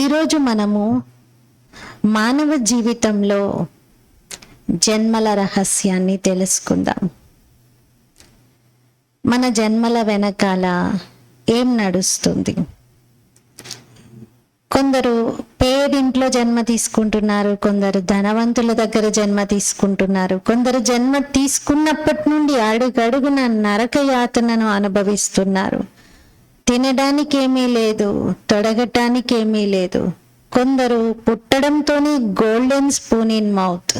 ఈరోజు మనము మానవ జీవితంలో జన్మల రహస్యాన్ని తెలుసుకుందాం. మన జన్మల వెనకాల ఏం నడుస్తుంది? కొందరు పేరింట్లో జన్మ తీసుకుంటున్నారు, కొందరు ధనవంతుల దగ్గర జన్మ తీసుకుంటున్నారు, కొందరు జన్మ తీసుకున్నప్పటి నుండి అడుగడుగున నరక యాతనను అనుభవిస్తున్నారు. తినడానికి ఏమీ లేదు, తొడగటానికి ఏమీ లేదు. కొందరు పుట్టడంతోనే గోల్డెన్ స్పూన్ ఇన్ మౌత్.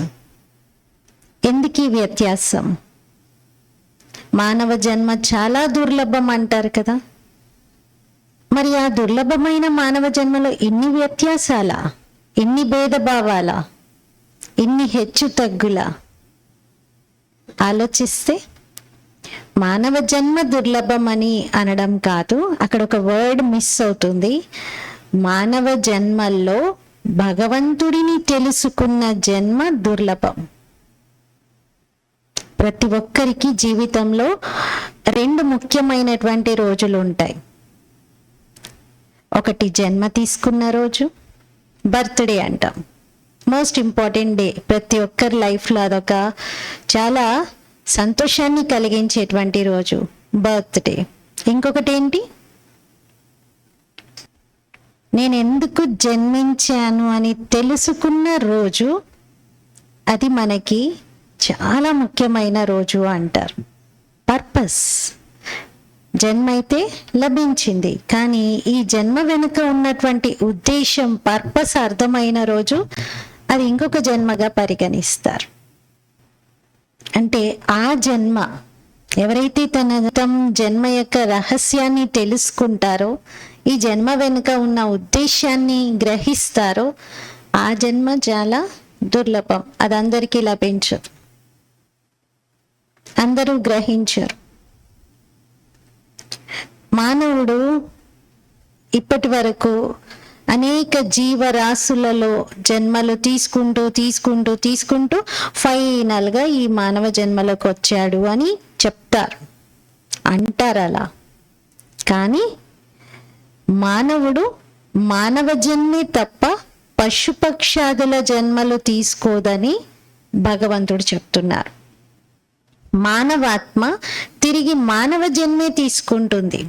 ఎందుకు ఈ వ్యత్యాసం? మానవ జన్మ చాలా దుర్లభం అంటారు కదా. మరి ఆ దుర్లభమైన మానవ జన్మలో ఇన్ని వ్యత్యాసాల, ఇన్ని భేదభావాల, ఇన్ని హెచ్చు తగ్గుల ఆలోచిస్తే మానవ జన్మ దుర్లభమని అనడం కాదు, అక్కడ ఒక వర్డ్ మిస్ అవుతుంది. మానవ జన్మల్లో భగవంతుడిని తెలుసుకున్న జన్మ దుర్లభం. ప్రతి ఒక్కరికి జీవితంలో రెండు ముఖ్యమైనటువంటి రోజులు ఉంటాయి. ఒకటి జన్మ తీసుకున్న రోజు, బర్త్డే అంటాం. మోస్ట్ ఇంపార్టెంట్ డే ప్రతి ఒక్కరి లైఫ్లో, అదొక చాలా సంతోషాన్ని కలిగించేటువంటి రోజు బర్త్డే. ఇంకొకటి ఏంటి? నేను ఎందుకు జన్మించాను అని తెలుసుకున్న రోజు. అది మనకి చాలా ముఖ్యమైన రోజు అంటారు. పర్పస్. జన్మ అయితే లభించింది, కానీ ఈ జన్మ వెనుక ఉన్నటువంటి ఉద్దేశం, పర్పస్ అర్థమైన రోజు అది ఇంకొక జన్మగా పరిగణిస్తారు. అంటే ఆ జన్మ ఎవరైతే తన జన్మ యొక్క రహస్యాన్ని తెలుసుకుంటారో, ఈ జన్మ వెనుక ఉన్న ఉద్దేశాన్ని గ్రహిస్తారో, ఆ జన్మ చాలా దుర్లభం. అది అందరికీ లభించదు, అందరూ గ్రహించరు. మానవుడు ఇప్పటి వరకు అనేక జీవరాశులలో జన్మలు తీసుకుంటూ ఫైనల్గా ఈ మానవ జన్మలోకి వచ్చాడు అని చెప్తారు, అంటారు అలా. కానీ మానవుడు మానవ జన్మే తప్ప పశుపక్షాదుల జన్మలు తీసుకోదని భగవంతుడు చెప్తున్నారు. మానవాత్మ తిరిగి మానవ జన్మే తీసుకుంటుంది.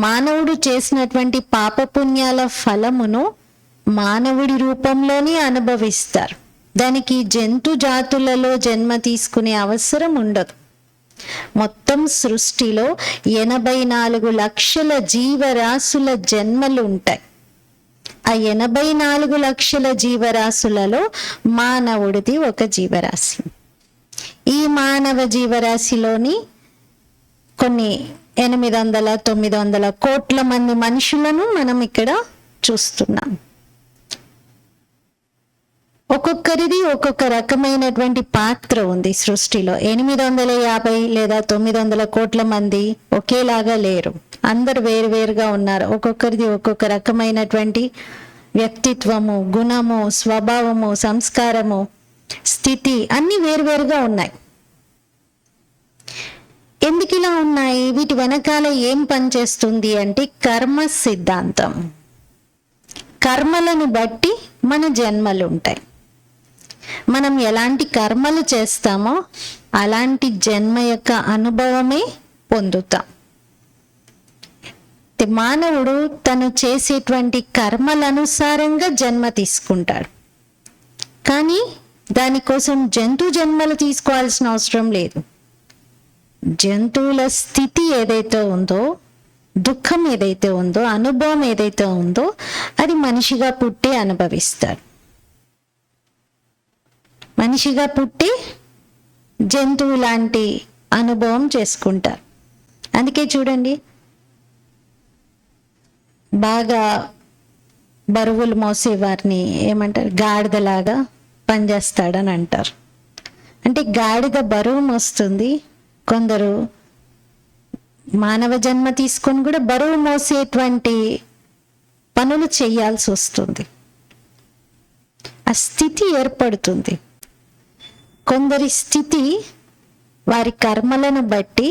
మానవుడు చేసినటువంటి పాపపుణ్యాల ఫలమును మానవుడి రూపంలోనే అనుభవిస్తారు. దానికి జంతు జాతులలో జన్మ తీసుకునే అవసరం ఉండదు. మొత్తం సృష్టిలో 84 లక్షల జీవరాశుల జన్మలు ఉంటాయి. ఆ 84 లక్షల జీవరాశులలో మానవుడిది ఒక జీవరాశి. ఈ మానవ జీవరాశిలోని కొన్ని 800-900 కోట్ల మంది మనుషులను మనం ఇక్కడ చూస్తున్నాం. ఒక్కొక్కరిది ఒక్కొక్క రకమైనటువంటి పాత్ర ఉంది సృష్టిలో. 850 లేదా 900 కోట్ల మంది ఒకేలాగా లేరు, అందరు వేరువేరుగా ఉన్నారు. ఒక్కొక్కరిది ఒక్కొక్క రకమైనటువంటి వ్యక్తిత్వము, గుణము, స్వభావము, సంస్కారము, స్థితి అన్ని వేరువేరుగా ఉన్నాయి. ఎందుకు ఇలా ఉన్నాయి? వీటి వెనకాల ఏం పనిచేస్తుంది అంటే కర్మ సిద్ధాంతం. కర్మలను బట్టి మన జన్మలు ఉంటాయి. మనం ఎలాంటి కర్మలు చేస్తామో అలాంటి జన్మ యొక్క అనుభవమే పొందుతాం. మానవుడు తను చేసేటువంటి కర్మల అనుసారంగా జన్మ తీసుకుంటాడు, కానీ దానికోసం జంతు జన్మలు తీసుకోవాల్సిన అవసరం లేదు. జంతువుల స్థితి ఏదైతే ఉందో, దుఃఖం ఏదైతే ఉందో, అనుభవం ఏదైతే ఉందో, అది మనిషిగా పుట్టి అనుభవిస్తాడు. మనిషిగా పుట్టి జంతువు లాంటి అనుభవం చేసుకుంటారు. అందుకే చూడండి, బాగా బరువులు మోసేవారిని ఏమంటారు? గాడిదలాగా పనిచేస్తాడని అంటారు. అంటే గాడిద బరువు మోస్తుంది. కొందరు మానవ జన్మ తీసుకొని కూడా బరువు మోసేటువంటి పనులు చేయాల్సి వస్తుంది. ఆ స్థితి ఏర్పడుతుంది. కొందరి స్థితి వారి కర్మలను బట్టి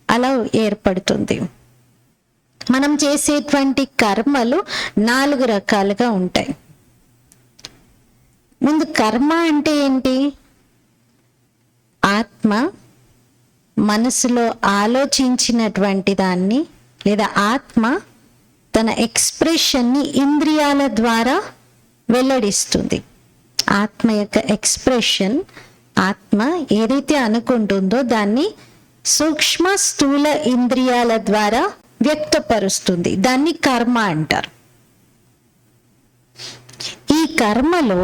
అలా ఏర్పడుతుంది. మనం చేసేటువంటి కర్మలు 4 రకాలుగా ఉంటాయి. ముందు కర్మ అంటే ఏంటి? ఆత్మ మనసులో ఆలోచించినటువంటి దాన్ని, లేదా ఆత్మ తన ఎక్స్ప్రెషన్ని ఇంద్రియాల ద్వారా వెల్లడిస్తుంది. ఆత్మ యొక్క ఎక్స్ప్రెషన్, ఆత్మ ఏదైతే అనుకుంటుందో దాన్ని సూక్ష్మ స్థూల ఇంద్రియాల ద్వారా వ్యక్తపరుస్తుంది. దాన్ని కర్మ అంటారు. ఈ కర్మలో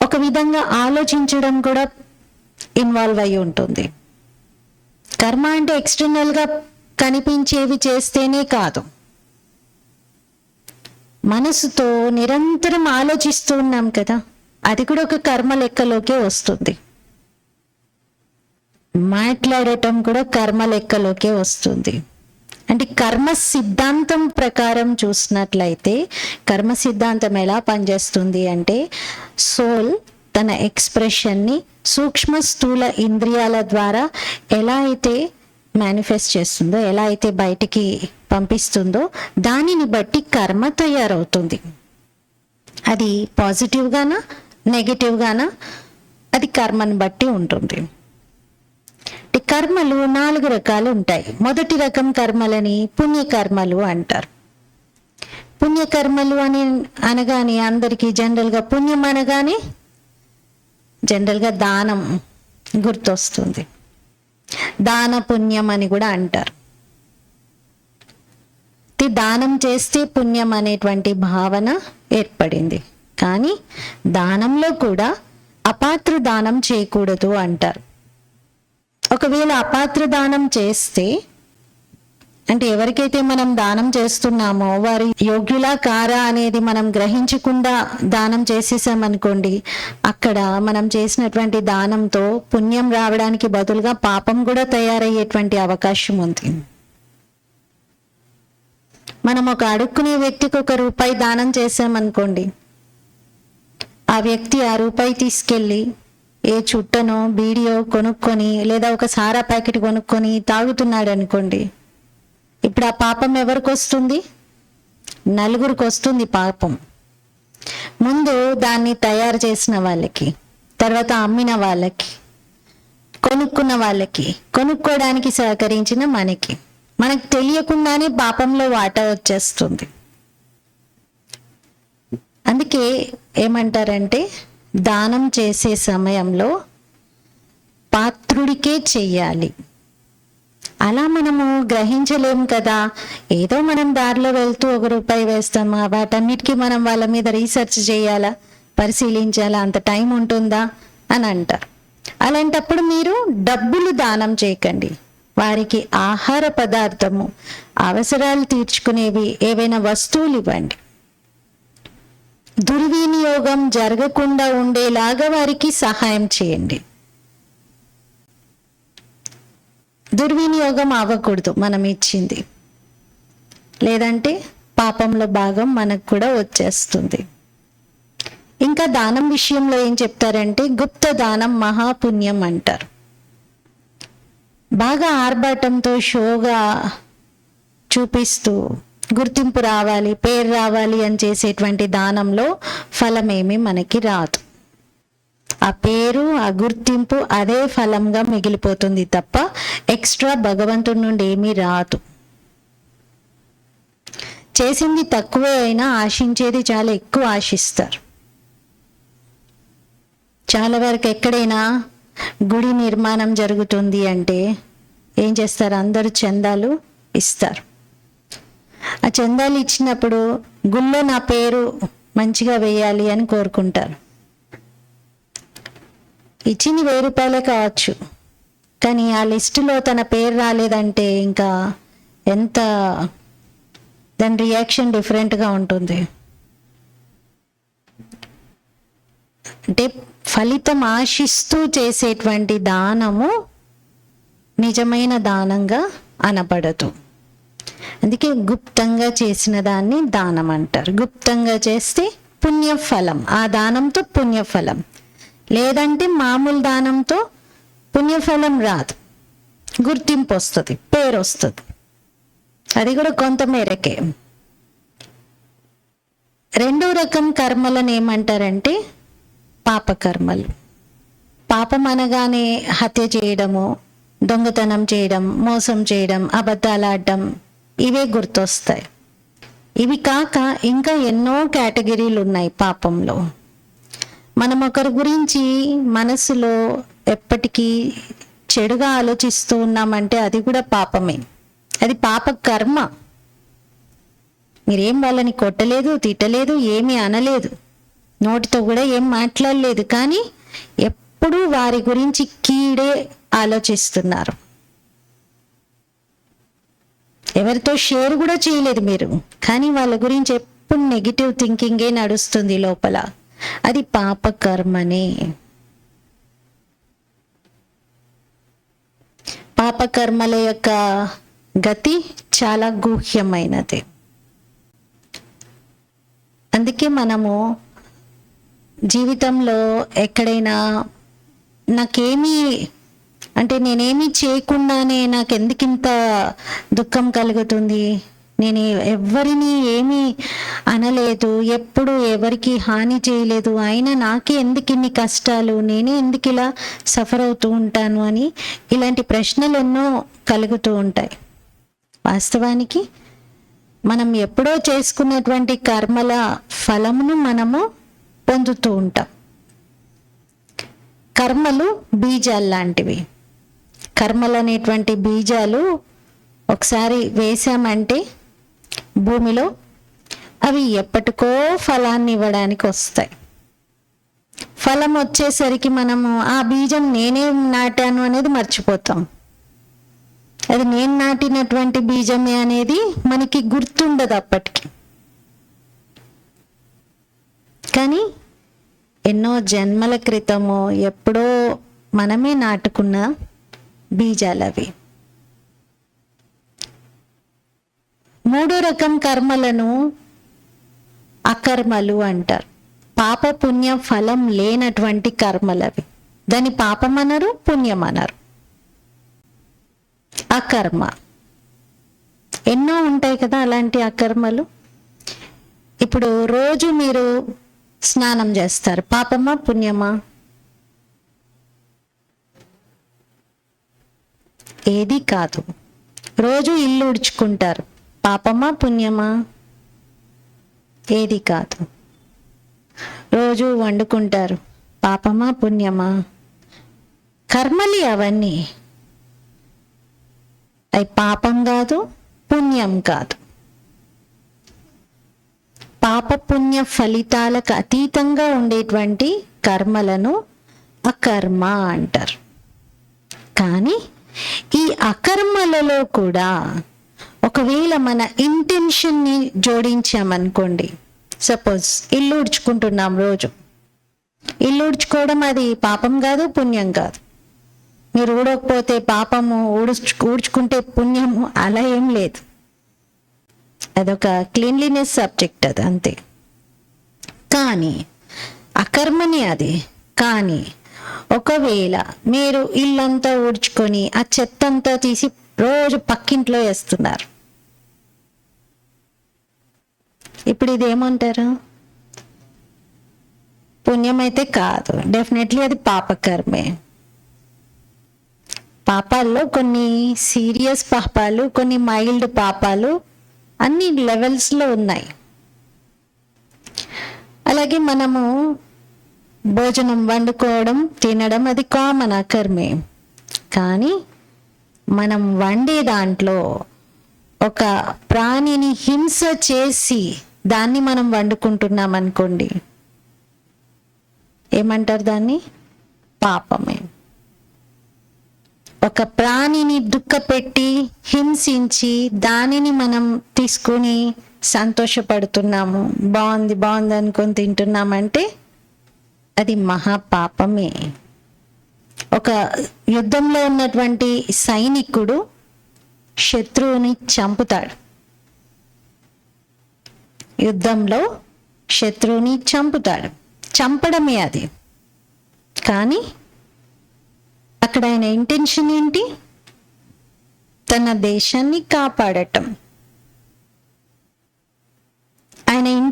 ఒక విధంగా ఆలోచించడం కూడా ఇన్వాల్వ్ అయి ఉంటుంది. కర్మ అంటే ఎక్స్టర్నల్ గా కనిపించేవి చేస్తేనే కాదు, మనసుతో నిరంతరం ఆలోచిస్తూ ఉన్నాం కదా, అది కూడా ఒక కర్మ లెక్కలోకే వస్తుంది. మాట్లాడటం కూడా కర్మ లెక్కలోకే వస్తుంది. అంటే కర్మ సిద్ధాంతం ప్రకారం చూసినట్లయితే, కర్మ సిద్ధాంతం ఎలా పనిచేస్తుంది అంటే, సోల్ తన ఎక్స్ప్రెషన్ని సూక్ష్మ స్థూల ఇంద్రియాల ద్వారా ఎలా అయితే మేనిఫెస్ట్ చేస్తుందో, ఎలా అయితే బయటికి పంపిస్తుందో, దానిని బట్టి కర్మ తయారవుతుంది. అది పాజిటివ్గానా నెగిటివ్గానా అది కర్మను బట్టి ఉంటుంది. కర్మలు 4 రకాలు ఉంటాయి. మొదటి రకం కర్మలని పుణ్యకర్మలు అంటారు. పుణ్యకర్మలు అని అనగానే అందరికీ జనరల్గా పుణ్యం అనగానే జనరల్గా దానం గుర్తొస్తుంది. దాన పుణ్యం అని కూడా అంటారు. దానం చేస్తే పుణ్యం అనేటువంటి భావన ఏర్పడింది. కానీ దానంలో కూడా అపాత్ర దానం చేయకూడదు అంటారు. ఒకవేళ అపాత్ర దానం చేస్తే, అంటే ఎవరికైతే మనం దానం చేస్తున్నామో వారి యోగ్యులా కారా అనేది మనం గ్రహించకుండా దానం చేసేసామనుకోండి, అక్కడ మనం చేసినటువంటి దానంతో పుణ్యం రావడానికి బదులుగా పాపం కూడా తయారయ్యేటువంటి అవకాశం ఉంది. మనం ఒక అడుక్కునే వ్యక్తికి ₹1 దానం చేసామనుకోండి, ఆ వ్యక్తి ఆ రూపాయి తీసుకెళ్ళి ఏ చుట్టనో బీడియో కొనుక్కొని, లేదా ఒక సారా ప్యాకెట్ కొనుక్కొని తాగుతున్నాడు అనుకోండి, ఇప్పుడు ఆ పాపం ఎవరికి వస్తుంది? నలుగురికి వస్తుంది పాపం. ముందు దాన్ని తయారు చేసిన వాళ్ళకి, తర్వాత అమ్మిన వాళ్ళకి, కొనుక్కున్న వాళ్ళకి, కొనుక్కోవడానికి సహకరించిన మనకు తెలియకుండానే పాపంలో వాటా వచ్చేస్తుంది. అందుకే ఏమంటారంటే, దానం చేసే సమయంలో పాత్రుడికే చెయ్యాలి. అలా మనము గ్రహించలేము కదా, ఏదో మనం దారిలో వెళ్తూ ₹1 వేస్తామా, వాటన్నిటికీ మనం వాళ్ళ మీద రీసెర్చ్ చేయాలా, పరిశీలించాలా, అంత టైం ఉంటుందా అని అంటారు. అలాంటప్పుడు మీరు డబ్బులు దానం చేయకండి, వారికి ఆహార పదార్థము, అవసరాలు తీర్చుకునేవి ఏవైనా వస్తువులు ఇవ్వండి. దుర్వినియోగం జరగకుండా ఉండేలాగా వారికి సహాయం చేయండి. దుర్వినియోగం అవ్వకూడదు మనం ఇచ్చింది, లేదంటే పాపంలో భాగం మనకు కూడా వచ్చేస్తుంది. ఇంకా దానం విషయంలో ఏం చెప్తారంటే, గుప్త దానం మహాపుణ్యం అంటారు. బాగా ఆర్భాటంతో షోగా చూపిస్తూ గుర్తింపు రావాలి, పేరు రావాలి అని చేసేటువంటి దానంలో ఫలమేమి మనకి రాదు. ఆ పేరు, ఆ గుర్తింపు అదే ఫలంగా మిగిలిపోతుంది తప్ప ఎక్స్ట్రా భగవంతుడి నుండి ఏమీ రాదు. చేసింది తక్కువే అయినా ఆశించేది చాలా ఎక్కువ ఆశిస్తారు. చాలా వరకు ఎక్కడైనా గుడి నిర్మాణం జరుగుతుంది అంటే ఏం చేస్తారు? అందరూ చందాలు ఇస్తారు. ఆ చందాలు ఇచ్చినప్పుడు గుళ్ళో నా పేరు మంచిగా వేయాలి అని కోరుకుంటారు. ఇచ్చింది ₹1000 కావచ్చు, కానీ ఆ లిస్టులో తన పేరు రాలేదంటే ఇంకా ఎంత దాని రియాక్షన్ డిఫరెంట్గా ఉంటుంది. అంటే ఫలితం ఆశిస్తూ చేసేటువంటి దానము నిజమైన దానంగా అనబడదు. అందుకే గుప్తంగా చేసిన దాన్ని దానం అంటారు. గుప్తంగా చేస్తే పుణ్యఫలం, ఆ దానంతో పుణ్యఫలం. లేదంటే మామూలు దానంతో పుణ్యఫలం రాదు, గుర్తింపు వస్తుంది, పేరు వస్తుంది. అది కూడా కొంత మేరకే. రెండో రకం కర్మలను ఏమంటారంటే పాపకర్మలు. పాపం అనగానే హత్య చేయడము, దొంగతనం చేయడం, మోసం చేయడం, అబద్ధాలాడడం, ఇవే గుర్తొస్తాయి. ఇవి కాక ఇంకా ఎన్నో కేటగిరీలు ఉన్నాయి పాపంలో. మనం ఒకరి గురించి మనసులో ఎప్పటికీ చెడుగా ఆలోచిస్తూ ఉన్నామంటే అది కూడా పాపమే. అది పాప కర్మ. మీరేం వాళ్ళని కొట్టలేదు, తిట్టలేదు, ఏమీ అనలేదు, నోటితో కూడా ఏం మాట్లాడలేదు, కానీ ఎప్పుడూ వారి గురించి కీడే ఆలోచిస్తున్నారు. ఎవరితో షేర్ కూడా చేయలేదు మీరు, కానీ వాళ్ళ గురించి ఎప్పుడు నెగిటివ్ థింకింగే నడుస్తుంది లోపల. అది పాప కర్మనే. పాపకర్మల యొక్క గతి చాలా గుహ్యమైనది. అందుకే మనము జీవితంలో ఎక్కడైనా నాకేమీ అంటే నేనేమీ చేయకుండానే నాకు ఎందుకింత దుఃఖం కలుగుతుంది, నేను ఎవరిని ఏమీ అనలేదు, ఎప్పుడు ఎవరికి హాని చేయలేదు, అయినా నాకే ఎందుకు ఇన్ని కష్టాలు, నేనే ఎందుకు ఇలా సఫర్ అవుతూ ఉంటాను అని ఇలాంటి ప్రశ్నలు ఎన్నో కలుగుతూ ఉంటాయి. వాస్తవానికి మనం ఎప్పుడో చేసుకున్నటువంటి కర్మల ఫలమును మనము పొందుతూ ఉంటాం. కర్మలు బీజాలు లాంటివి. కర్మలు అనేటువంటి బీజాలు ఒకసారి వేసామంటే భూమిలో అవి ఎప్పటికో ఫలాన్ని ఇవ్వడానికి వస్తాయి. ఫలం వచ్చేసరికి మనము ఆ బీజం నేనే నాటాను అనేది మర్చిపోతాం. అది నేను నాటినటువంటి బీజమే అనేది మనకి గుర్తుండదు అప్పటికి. కానీ ఎన్నో జన్మల క్రితమో ఎప్పుడో మనమే నాటుకున్న బీజాలు అవి. మూడో రకం కర్మలను అకర్మలు అంటారు. పాప పుణ్య ఫలం లేనటువంటి కర్మలు అవి. దాన్ని పాపం అనరు, పుణ్యం అనరు. అకర్మ. ఎన్నో ఉంటాయి కదా అలాంటి అకర్మలు. ఇప్పుడు రోజు మీరు స్నానం చేస్తారు, పాపమా పుణ్యమా? ఏది కాదు. రోజు ఇల్లు ఉడుచుకుంటారు, పాపమా పుణ్యమా? ఏది కాదు. రోజు వండుకుంటారు, పాపమా పుణ్యమా? కర్మలి అవన్నీ. అవి పాపం కాదు, పుణ్యం కాదు. పాప పుణ్య ఫలితాలకు అతీతంగా ఉండేటువంటి కర్మలను అకర్మ అంటారు. కానీ ఈ అకర్మలలో కూడా ఒకవేళ మన ఇంటెన్షన్ని జోడించామనుకోండి, సపోజ్ ఇల్లు ఉడ్చుకుంటున్నాం రోజు. ఇల్లు ఉడ్చుకోవడం అది పాపం కాదు, పుణ్యం కాదు. మీరు ఊడకపోతే పాపము, ఊడ్చుకుంటే పుణ్యము, అలా ఏం లేదు. అదొక క్లీన్లీనెస్ సబ్జెక్ట్, అది అంతే. కానీ అకర్మని అది. కానీ ఒకవేళ మీరు ఇల్లంతా ఊడ్చుకొని ఆ చెత్త అంతా తీసి రోజు పక్కింట్లో వేస్తున్నారు, ఇప్పుడు ఇది ఏమంటారు? పుణ్యం అయితే కాదు, డెఫినెట్లీ అది పాపకర్మే. పాపాల్లో కొన్ని సీరియస్ పాపాలు, కొన్ని మైల్డ్ పాపాలు, అన్ని లెవెల్స్లో ఉన్నాయి. అలాగే మనము భోజనం వండుకోవడం, తినడం, అది కామన్ అకర్మే. కానీ మనం వండే దాంట్లో ఒక ప్రాణిని హింస చేసి దాన్ని మనం వండుకుంటున్నాం అనుకోండి, ఏమంటారు దాన్ని? పాపమే. ఒక ప్రాణిని దుఃఖపెట్టి హింసించి దానిని మనం తీసుకుని సంతోషపడుతున్నాము, బాగుంది బాగుంది అనుకొని తింటున్నామంటే అది మహాపాపమే. ఒక యుద్ధంలో ఉన్నటువంటి సైనికుడు శత్రువుని చంపుతాడు. యుద్ధంలో శత్రువుని చంపుతాడు, చంపడమే అది. కానీ అక్కడ ఆయన ఇంటెన్షన్ ఏంటి? తన దేశాన్ని కాపాడటం.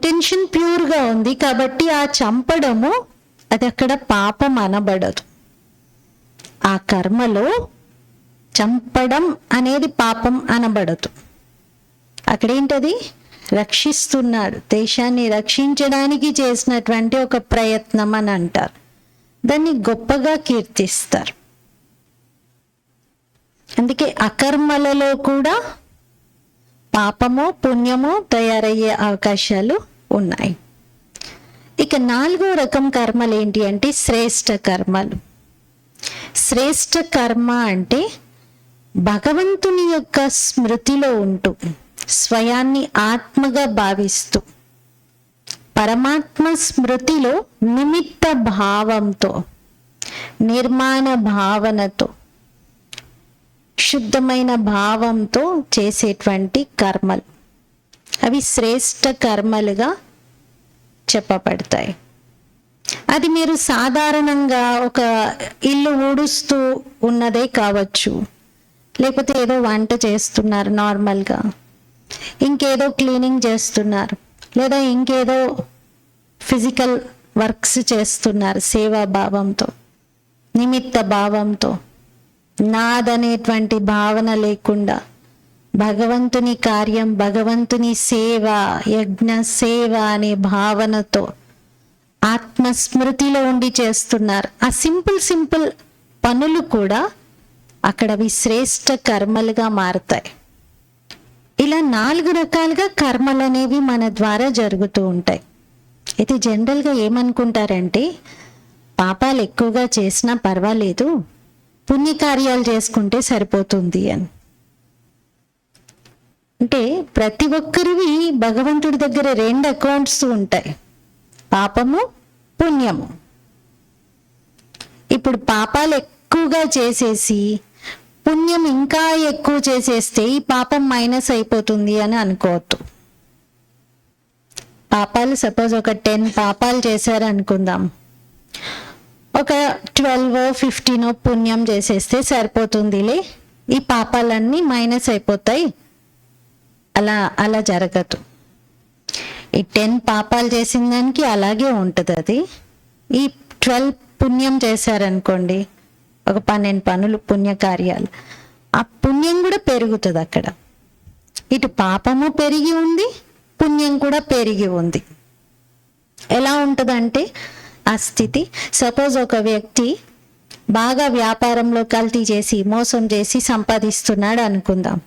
ఇంటెన్షన్ ప్యూర్గా ఉంది కాబట్టి ఆ చంపడము అది అక్కడ పాపం అనబడదు. ఆ కర్మలో చంపడం అనేది పాపం అనబడదు. అక్కడేంటది? రక్షిస్తున్నాడు, దేశాన్ని రక్షించడానికి చేసినటువంటి ఒక ప్రయత్నం అని అంటారు. దాన్ని గొప్పగా కీర్తిస్తారు. అందుకే అకర్మలలో కూడా పాపము పుణ్యము తయారయ్యే అవకాశాలు ఉన్నాయి. ఇక 4వ రకం కర్మలు ఏంటి అంటే శ్రేష్ఠ కర్మలు. శ్రేష్ఠ కర్మ అంటే భగవంతుని యొక్క స్మృతిలో ఉంటూ, స్వయాన్ని ఆత్మగా భావిస్తూ, పరమాత్మ స్మృతిలో నిమిత్త భావంతో, నిర్మాణ భావనతో, శుద్ధమైన భావంతో చేసేటువంటి కర్మలు, అవి శ్రేష్ఠ కర్మలుగా చెప్పబడతాయి. అది మీరు సాధారణంగా ఒక ఇల్లు ఊడుస్తూ ఉన్నదే కావచ్చు, లేకపోతే ఏదో వంట చేస్తున్నారు నార్మల్గా, ఇంకేదో క్లీనింగ్ చేస్తున్నారు, లేదా ఇంకేదో ఫిజికల్ వర్క్స్ చేస్తున్నారు సేవా భావంతో, నిమిత్త భావంతో, నాదనేటువంటి భావన లేకుండా భగవంతుని కార్యం, భగవంతుని సేవ, యజ్ఞ సేవ అనే భావనతో ఆత్మస్మృతిలో ఉండి చేస్తున్నారు. ఆ సింపుల్ పనులు కూడా అక్కడ అవి శ్రేష్ఠ కర్మలుగా మారుతాయి. ఇలా 4 రకాలుగా కర్మలు అనేవి మన ద్వారా జరుగుతూ ఉంటాయి. అయితే జనరల్గా ఏమనుకుంటారంటే పాపాలు ఎక్కువగా చేసినా పర్వాలేదు, పుణ్యకార్యాలు చేసుకుంటే సరిపోతుంది అని. అంటే ప్రతి ఒక్కరివి భగవంతుడి దగ్గర 2 అకౌంట్స్ ఉంటాయి, పాపము పుణ్యము. ఇప్పుడు పాపాలు ఎక్కువగా చేసేసి పుణ్యం ఇంకా ఎక్కువ చేసేస్తే ఈ పాపం మైనస్ అయిపోతుంది అని అనుకోవద్దు. పాపాలు సపోజ్ ఒక 10 పాపాలు చేశారు అనుకుందాం, ఒక 12-15 పుణ్యం చేసేస్తే సరిపోతుందిలే, ఈ పాపాలన్నీ మైనస్ అయిపోతాయి. అలా జరగదు. ఈ 10 పాపాలు చేసిన దానికి అలాగే ఉంటుంది అది. ఈ 12 పుణ్యం చేశారనుకోండి, ఒక 12 పనులు పుణ్యకార్యాలు, ఆ పుణ్యం కూడా పెరుగుతుంది అక్కడ. ఇటు పాపము పెరిగి ఉంది, పుణ్యం కూడా పెరిగి ఉంది. ఎలా ఉంటుందంటే ఆ స్థితి, సపోజ్ ఒక వ్యక్తి బాగా వ్యాపారంలో కల్తీ చేసి మోసం చేసి సంపాదిస్తున్నాడు అనుకుందాం,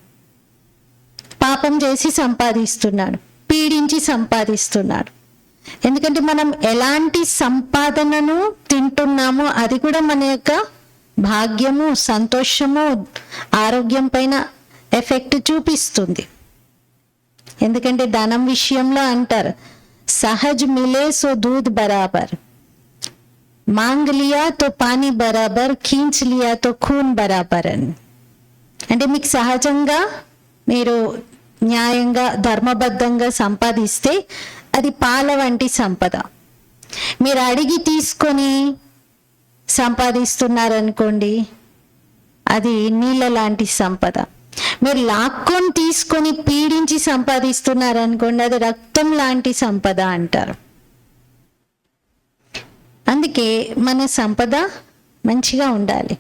పాపం చేసి సంపాదిస్తున్నాడు, పీడించి సంపాదిస్తున్నాడు. ఎందుకంటే మనం ఎలాంటి సంపాదనను తింటున్నామో అది కూడా మన యొక్క భాగ్యము, సంతోషము, ఆరోగ్యం పైన ఎఫెక్ట్ చూపిస్తుంది. ఎందుకంటే ధనం విషయంలో అంటారు, సహజ్ మిలే సో దూద్ బరాబర్, మాంగ్ లియా తో పానీ బరాబర్, ఖీంచ్ లియా తో ఖూన్ బరాబర్ అని. అంటే మీకు సహజంగా మీరు న్యాయంగా ధర్మబద్ధంగా సంపాదిస్తే అది పాల వంటి సంపద. మీరు అడిగి తీసుకొని సంపాదిస్తున్నారనుకోండి, అది నీళ్ళ లాంటి సంపద. మీరు లాక్కొని తీసుకొని పీడించి సంపాదిస్తున్నారనుకోండి, అది రక్తం లాంటి సంపద అంటారు. అందుకే మన సంపద మంచిగా ఉండాలి.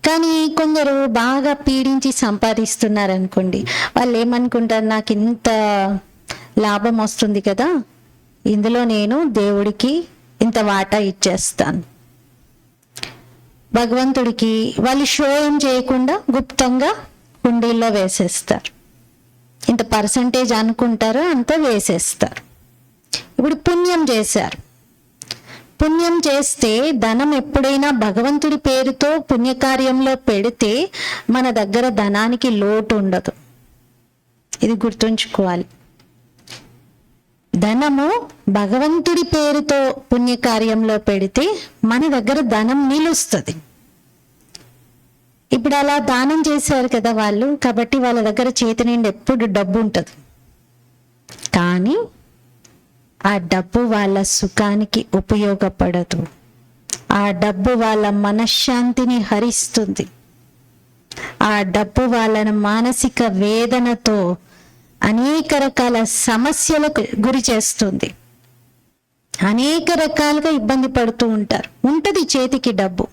కానీ కొందరు బాగా పీడించి సంపాదిస్తున్నారనుకోండి, వాళ్ళు ఏమనుకుంటారు, నాకు ఇంత లాభం వస్తుంది కదా, ఇందులో నేను దేవుడికి ఇంత వాటా ఇచ్చేస్తాను. భగవంతుడికి వాళ్ళు షో ఏం చేయకుండా గుప్తంగా కుండీల్లో వేసేస్తారు. ఇంత పర్సంటేజ్ అనుకుంటారో అంత వేసేస్తారు. ఇప్పుడు పుణ్యం చేశారు, పుణ్యం చేస్తే ధనం ఎప్పుడైనా భగవంతుడి పేరుతో పుణ్యకార్యంలో పెడితే మన దగ్గర ధనానికి లోటు ఉండదు. ఇది గుర్తుంచుకోవాలి. ధనము భగవంతుడి పేరుతో పుణ్యకార్యంలో పెడితే మన దగ్గర ధనం నిలుస్తుంది. ఇప్పుడు అలా దానం చేశారు కదా వాళ్ళు, కాబట్టి వాళ్ళ దగ్గర చేతి నిండి ఎప్పుడు డబ్బు ఉంటుంది. కానీ ఆ డబ్బు వాళ్ళ సుఖానికి ఉపయోగపడదు. ఆ డబ్బు వాళ్ళ మనశ్శాంతిని హరిస్తుంది. ఆ డబ్బు వాళ్ళని మానసిక వేదనతో అనేక రకాల సమస్యలకు గురి చేస్తుంది. అనేక రకాలుగా ఇబ్బంది పడుతూ ఉంటారు. ఉంటుంది చేతికి డబ్బు,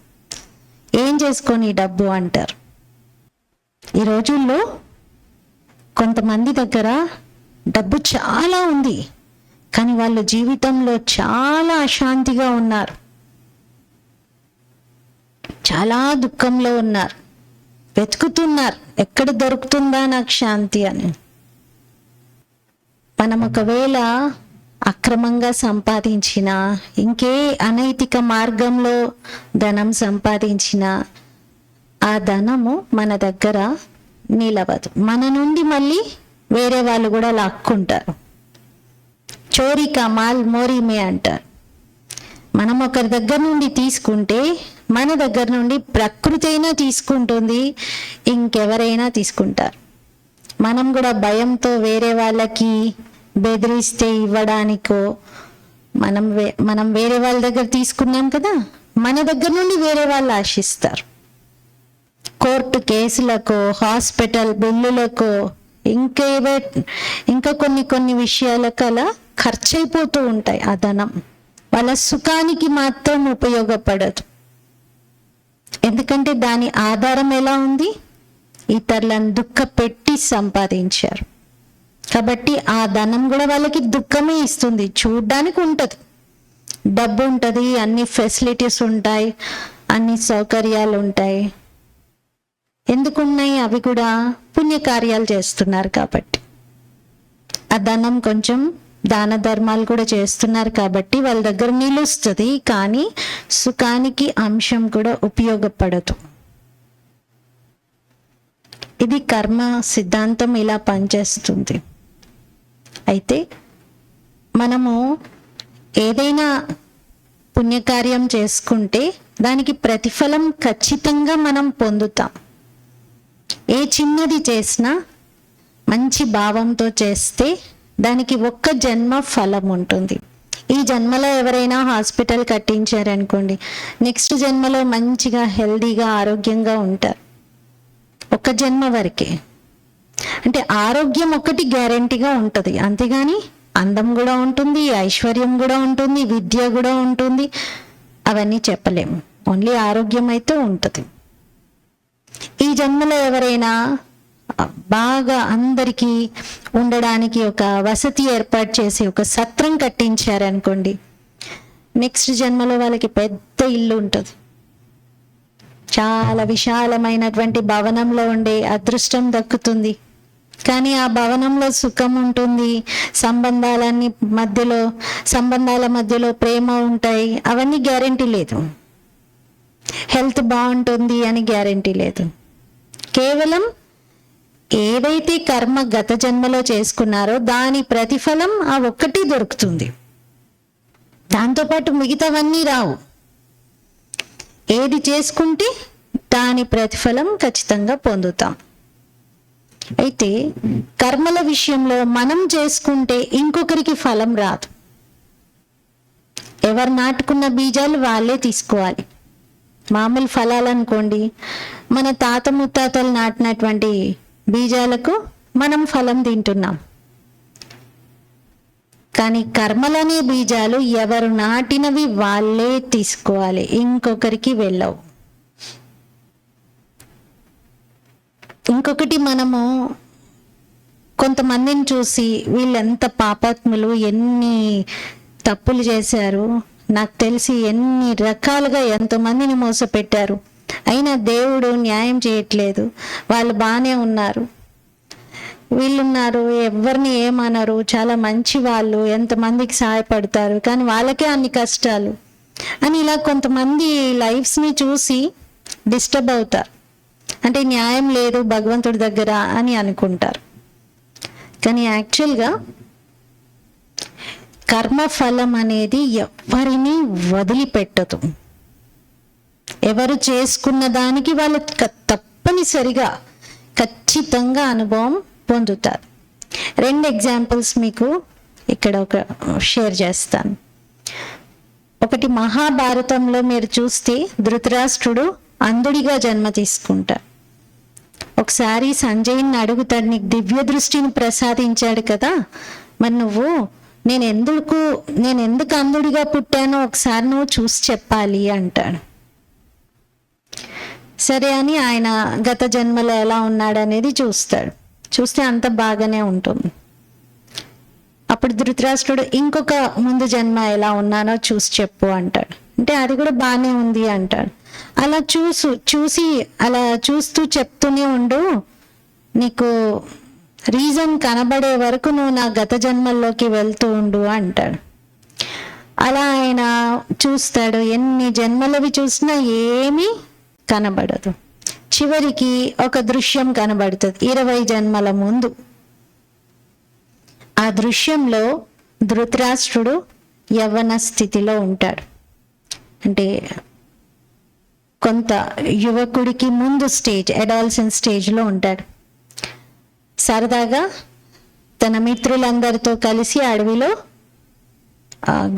ఏం చేసుకొని డబ్బు అంటారు. ఈ రోజుల్లో కొంతమంది దగ్గర డబ్బు చాలా ఉంది, కానీ వాళ్ళు జీవితంలో చాలా అశాంతిగా ఉన్నారు, చాలా దుఃఖంలో ఉన్నారు, వెతుకుతున్నారు ఎక్కడ దొరుకుతుందా నాకు శాంతి అని. మనం ఒకవేళ అక్రమంగా సంపాదించిన, ఇంకే అనైతిక మార్గంలో ధనం సంపాదించిన, ఆ ధనము మన దగ్గర నిలవదు. మన నుండి మళ్ళీ వేరే వాళ్ళు కూడా లాక్కుంటారు. చోరీ కా మాల్ మోరీ మే అంటారు. మనం ఒకరి దగ్గర నుండి తీసుకుంటే మన దగ్గర నుండి ప్రకృతి అయినా తీసుకుంటుంది, ఇంకెవరైనా తీసుకుంటారు. మనం కూడా భయంతో వేరే వాళ్ళకి బెదిరిస్తే ఇవ్వడానికో, మనం వేరే వాళ్ళ దగ్గర తీసుకున్నాం కదా, మన దగ్గర నుండి వేరే వాళ్ళు ఆశిస్తారు. కోర్టు కేసులకో, హాస్పిటల్ బిల్లులకో, ఇంకా కొన్ని విషయాలకు అలా ఖర్చు అయిపోతూ ఉంటాయి. ఆ ధనం వాళ్ళ సుఖానికి మాత్రం ఉపయోగపడదు. ఎందుకంటే దాని ఆధారం ఎలా ఉంది? ఇతరులను దుఃఖపెట్టి సంపాదించారు కాబట్టి ఆ ధనం కూడా వాళ్ళకి దుఃఖమే ఇస్తుంది. చూడ్డానికి ఉంటుంది, డబ్బు ఉంటుంది, అన్ని ఫెసిలిటీస్ ఉంటాయి, అన్ని సౌకర్యాలు ఉంటాయి. ఎందుకున్నాయి? అవి కూడా పుణ్యకార్యాలు చేస్తున్నారు కాబట్టి. ఆ ధనం కొంచెం దాన ధర్మాలు కూడా చేస్తున్నారు కాబట్టి వాళ్ళ దగ్గర నిలుస్తుంది, కానీ సుఖానికి అంశం కూడా ఉపయోగపడదు. ఇది కర్మ సిద్ధాంతం ఇలా పనిచేస్తుంది. అయితే మనము ఏదైనా పుణ్యకార్యం చేసుకుంటే దానికి ప్రతిఫలం ఖచ్చితంగా మనం పొందుతాం. ఏ చిన్నది చేసినా మంచి భావంతో చేస్తే దానికి ఒక్క జన్మ ఫలం ఉంటుంది. ఈ జన్మలో ఎవరైనా హాస్పిటల్ కట్టించారనుకోండి, నెక్స్ట్ జన్మలో మంచిగా హెల్దీగా ఆరోగ్యంగా ఉంటారు. ఒక జన్మ వరకే. అంటే ఆరోగ్యం ఒకటి గ్యారెంటీగా ఉంటుంది, అంతేగాని అందం కూడా ఉంటుంది, ఐశ్వర్యం కూడా ఉంటుంది, విద్య కూడా ఉంటుంది, అవన్నీ చెప్పలేము. ఓన్లీ ఆరోగ్యం అయితే ఉంటుంది. ఈ జన్మలో ఎవరైనా బాగా అందరికీ ఉండడానికి ఒక వసతి ఏర్పాటు చేసి ఒక సత్రం కట్టించారనుకోండి, నెక్స్ట్ జన్మలో వాళ్ళకి పెద్ద ఇల్లు ఉంటుంది, చాలా విశాలమైనటువంటి భవనంలో ఉండే అదృష్టం దక్కుతుంది. కానీ ఆ భవనంలో సుఖం ఉంటుంది, సంబంధాల మధ్యలో ప్రేమ ఉంటాయి, అవన్నీ గ్యారెంటీ లేదు. హెల్త్ బాగుంటుంది అని గ్యారెంటీ లేదు. కేవలం ఏదైతే కర్మ గత జన్మలో చేసుకున్నారో దాని ప్రతిఫలం ఆ ఒక్కటి దొరుకుతుంది, దాంతోపాటు మిగతావన్నీ రావు. ఏది చేసుకుంటే దాని ప్రతిఫలం ఖచ్చితంగా పొందుతాం. అయితే కర్మల విషయంలో మనం చేసుకుంటే ఇంకొకరికి ఫలం రాదు. ఎవరు నాటుకున్న బీజాలు వాళ్ళే తీసుకోవాలి. మామూలు ఫలాలు అనుకోండి, మన తాత ముత్తాతలు నాటినటువంటి బీజాలకు మనం ఫలం తింటున్నాం. కానీ కర్మలనే బీజాలు ఎవరు నాటినవి వాళ్ళే తీసుకోవాలి, ఇంకొకరికి వెళ్ళవు. ఇంకొకటి, మనము కొంతమందిని చూసి వీళ్ళెంత పాపాత్ములు, ఎన్ని తప్పులు చేశారు, నాకు తెలిసి ఎన్ని రకాలుగా ఎంతమందిని మోసపెట్టారు, అయినా దేవుడు న్యాయం చేయట్లేదు, వాళ్ళు బాగానే ఉన్నారు, వీళ్ళున్నారు, ఎవరిని ఏమన్నారు, చాలా మంచి వాళ్ళు, ఎంతమందికి సహాయపడతారు, కానీ వాళ్ళకే అన్ని కష్టాలు అని ఇలా కొంతమంది లైఫ్స్ని చూసి డిస్టర్బ్ అవుతారు. అంటే న్యాయం లేదు భగవంతుడి దగ్గర అని అనుకుంటారు. కానీ యాక్చువల్గా కర్మఫలం అనేది ఎవరిని వదిలిపెట్టదు. ఎవరు చేసుకున్న దానికి వాళ్ళు తప్పనిసరిగా ఖచ్చితంగా అనుభవం పొందుతారు. 2 ఎగ్జాంపుల్స్ మీకు ఇక్కడ షేర్ చేస్తాను. ఒకటి, మహాభారతంలో మీరు చూస్తే ధృతరాష్ట్రుడు అంధుడిగా జన్మ తీసుకుంటాడు. ఒకసారి సంజయ్ని అడుగుతాడు, నీకు దివ్య దృష్టిని ప్రసాదించాడు కదా, మరి నువ్వు నేను ఎందుకు అంధుడిగా పుట్టానో ఒకసారి నువ్వు చూసి చెప్పాలి అంటాడు. సరే అని ఆయన గత జన్మలో ఎలా ఉన్నాడు అనేది చూస్తాడు. చూస్తే అంత బాగానే ఉంటుంది. అప్పుడు ధృతరాష్ట్రుడు ఇంకొక ముందు జన్మ ఎలా ఉన్నానో చూసి చెప్పు అంటాడు. అంటే అది కూడా బాగానే ఉంది అంటాడు. అలా చూస్తూ చెప్తూనే ఉండు, నీకు రీజన్ కనబడే వరకు నువ్వు నా గత జన్మల్లోకి వెళ్తూ ఉండు అంటాడు. అలా ఆయన చూస్తాడు. ఎన్ని జన్మలవి చూసినా ఏమీ కనబడదు. చివరికి ఒక దృశ్యం కనబడుతుంది 20 జన్మల ముందు. ఆ దృశ్యంలో ధృతరాష్ట్రుడు యవ్వన స్థితిలో ఉంటాడు. అంటే కొంత యువకుడికి ముందు స్టేజ్, అడాల్సెంట్ స్టేజ్లో ఉంటాడు. సరదాగా తన మిత్రులందరితో కలిసి అడవిలో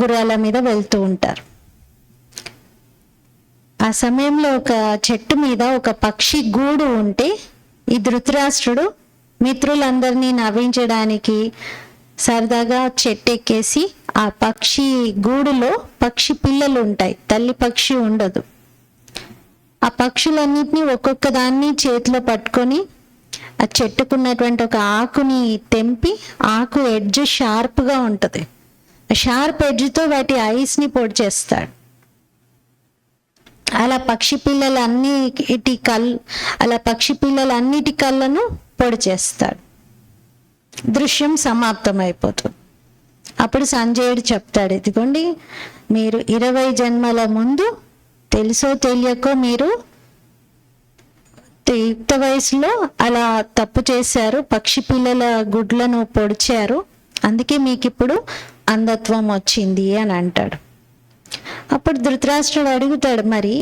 గుర్రాల మీద వెళ్తూ ఉంటారు. ఆ సమయంలో ఒక చెట్టు మీద ఒక పక్షి గూడు ఉంటే ఈ ధృతరాష్ట్రుడు మిత్రులందరినీ నవ్వించడానికి సరదాగా చెట్టు ఎక్కేసి ఆ పక్షి గూడులో పక్షి పిల్లలు ఉంటాయి, తల్లి పక్షి ఉండదు. ఆ పక్షులన్నిటినీ ఒక్కొక్క దాన్ని చేతిలో పట్టుకొని ఆ చెట్టుకున్నటువంటి ఒక ఆకుని తెంపి, ఆకు ఎడ్జ్ షార్ప్గా ఉంటుంది, షార్ప్ ఎడ్జ్తో వాటి ఐస్ని పొడి చేస్తాడు. అలా పక్షి పిల్లలన్నిటి కళ్ళను పొడి చేస్తాడు. దృశ్యం సమాప్తం అయిపోతుంది. అప్పుడు సంజయుడు చెప్తాడు, ఇదిగోండి మీరు 20 జన్మల ముందు తెలుసో తెలియకో మీరు యుక్త వయసులో అలా తప్పు చేశారు, పక్షి పిల్లల గుడ్లను పొడిచారు, అందుకే మీకు ఇప్పుడు అంధత్వం వచ్చింది అని అంటాడు. అప్పుడు ధృతరాష్ట్రుడు అడుగుతాడు, మరి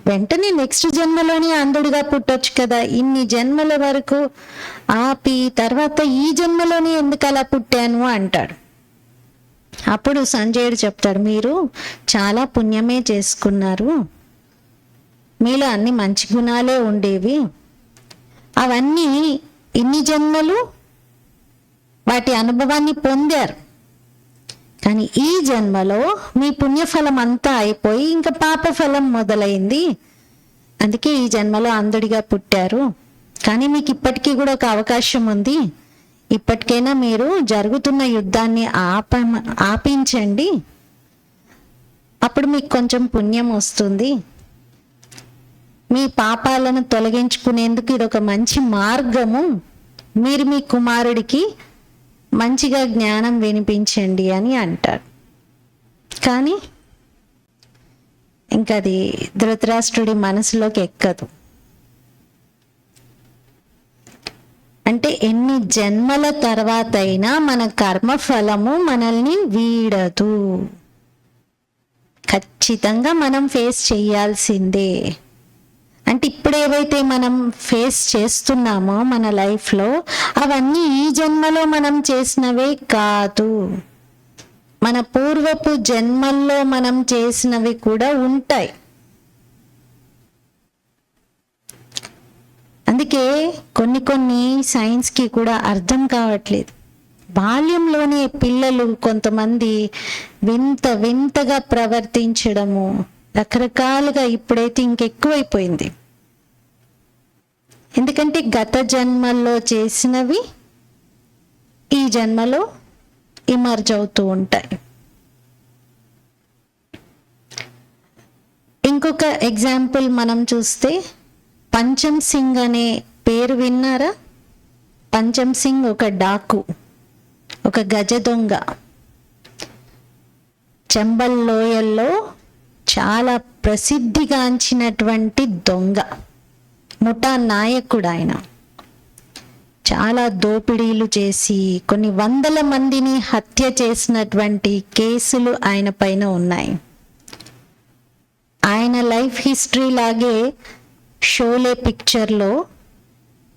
వెంటనే నెక్స్ట్ జన్మలోనే అంధుడిగా పుట్టొచ్చు కదా, ఇన్ని జన్మల వరకు ఆపి తర్వాత ఈ జన్మలోనే ఎందుకు అలా పుట్టాను అంటాడు. అప్పుడు సంజయుడు చెప్తాడు, మీరు చాలా పుణ్యమే చేసుకున్నారు, మీలో అన్ని మంచి గుణాలే ఉండేవి, అవన్నీ ఇన్ని జన్మలు వాటి అనుభవాన్ని పొందారు, కానీ ఈ జన్మలో మీ పుణ్యఫలం అంతా అయిపోయి ఇంకా పాపఫలం మొదలైంది, అందుకే ఈ జన్మలో అంధుడిగా పుట్టారు. కానీ మీకు ఇప్పటికీ కూడా ఒక అవకాశం ఉంది, ఇప్పటికైనా మీరు జరుగుతున్న యుద్ధాన్ని ఆపించండి, అప్పుడు మీకు కొంచెం పుణ్యం వస్తుంది, మీ పాపాలను తొలగించుకునేందుకు ఇది ఒక మంచి మార్గము, మీరు మీ కుమారుడికి మంచిగా జ్ఞానం వినిపించండి అని అంటాడు. కానీ ఇంకా అది ధృతరాష్ట్రుడి మనసులోకి ఎక్కదు. అంటే ఎన్ని జన్మల తర్వాత అయినా మన కర్మఫలము మనల్ని వీడదు, ఖచ్చితంగా మనం ఫేస్ చేయాల్సిందే. అంటే ఇప్పుడు ఏవైతే మనం ఫేస్ చేస్తున్నామో మన లైఫ్లో, అవన్నీ ఈ జన్మలో మనం చేసినవే కాదు, మన పూర్వపు జన్మల్లో మనం చేసినవి కూడా ఉంటాయి. అందుకే కొన్ని సైన్స్కి కూడా అర్థం కావట్లేదు. బాల్యంలోనే పిల్లలు కొంతమంది వింతగా ప్రవర్తించడము, రకరకాలుగా ఇప్పుడైతే ఇంకెక్కువైపోయింది. ఎందుకంటే గత జన్మల్లో చేసినవి ఈ జన్మలో ఇమర్జ్ అవుతూ ఉంటాయి. ఇంకొక ఎగ్జాంపుల్ మనం చూస్తే, పంచం సింగ్ అనే పేరు విన్నారా? పంచం సింగ్ ఒక డాకు, ఒక గజ దొంగ. చంబల్ లోయల్లో చాలా ప్రసిద్ధిగాంచినటువంటి దొంగ, ముఠా నాయకుడు ఆయన. చాలా దోపిడీలు చేసి కొన్ని వందల మందిని హత్య చేసినటువంటి కేసులు ఆయన పైన ఉన్నాయి. ఆయన లైఫ్ హిస్టరీ లాగే షోలే పిక్చర్లో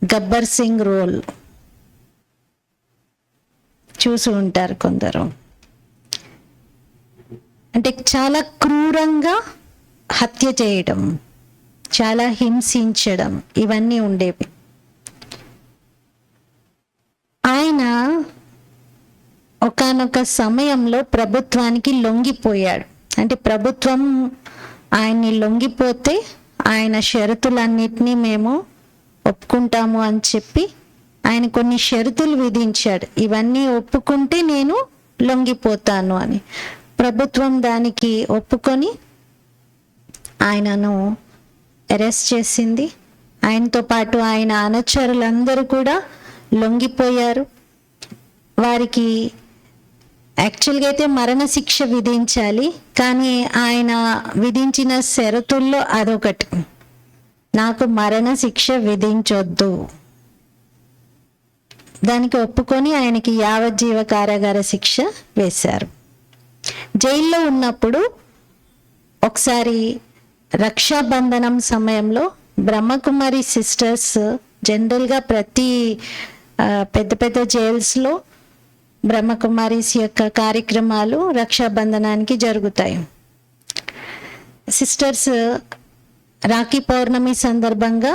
గబ్బర్ సింగ్ రోల్ చూసి ఉంటారు కొందరు. అంటే చాలా క్రూరంగా హత్య చేయడం, చాలా హింసించడం, ఇవన్నీ ఉండేవి. ఆయన ఒకానొక సమయంలో ప్రభుత్వానికి లొంగిపోయాడు. అంటే ప్రభుత్వం ఆయన్ని లొంగిపోతే ఆయన షరతులన్నిటినీ మేము ఒప్పుకుంటాము అని చెప్పి ఆయన కొన్ని షరతులు విధించాడు. ఇవన్నీ ఒప్పుకుంటే నేను లొంగిపోతాను అని. ప్రభుత్వం దానికి ఒప్పుకొని ఆయనను అరెస్ట్ చేసింది. ఆయనతో పాటు ఆయన అనుచరులందరూ కూడా లొంగిపోయారు. వారికి యాక్చువల్గా అయితే మరణశిక్ష విధించాలి, కానీ ఆయన విధించిన షరతుల్లో అదొకటి, నాకు మరణశిక్ష విధించొద్దు. దానికి ఒప్పుకొని ఆయనకి యావజ్జీవ కారాగార శిక్ష వేశారు. జైల్లో ఉన్నప్పుడు ఒకసారి రక్షాబంధనం సమయంలో బ్రహ్మకుమారి సిస్టర్స్, జనరల్గా ప్రతి పెద్ద పెద్ద జైల్స్లో బ్రహ్మకుమారీస్ యొక్క కార్యక్రమాలు రక్షాబంధనానికి జరుగుతాయి. సిస్టర్స్ రాఖీ పౌర్ణమి సందర్భంగా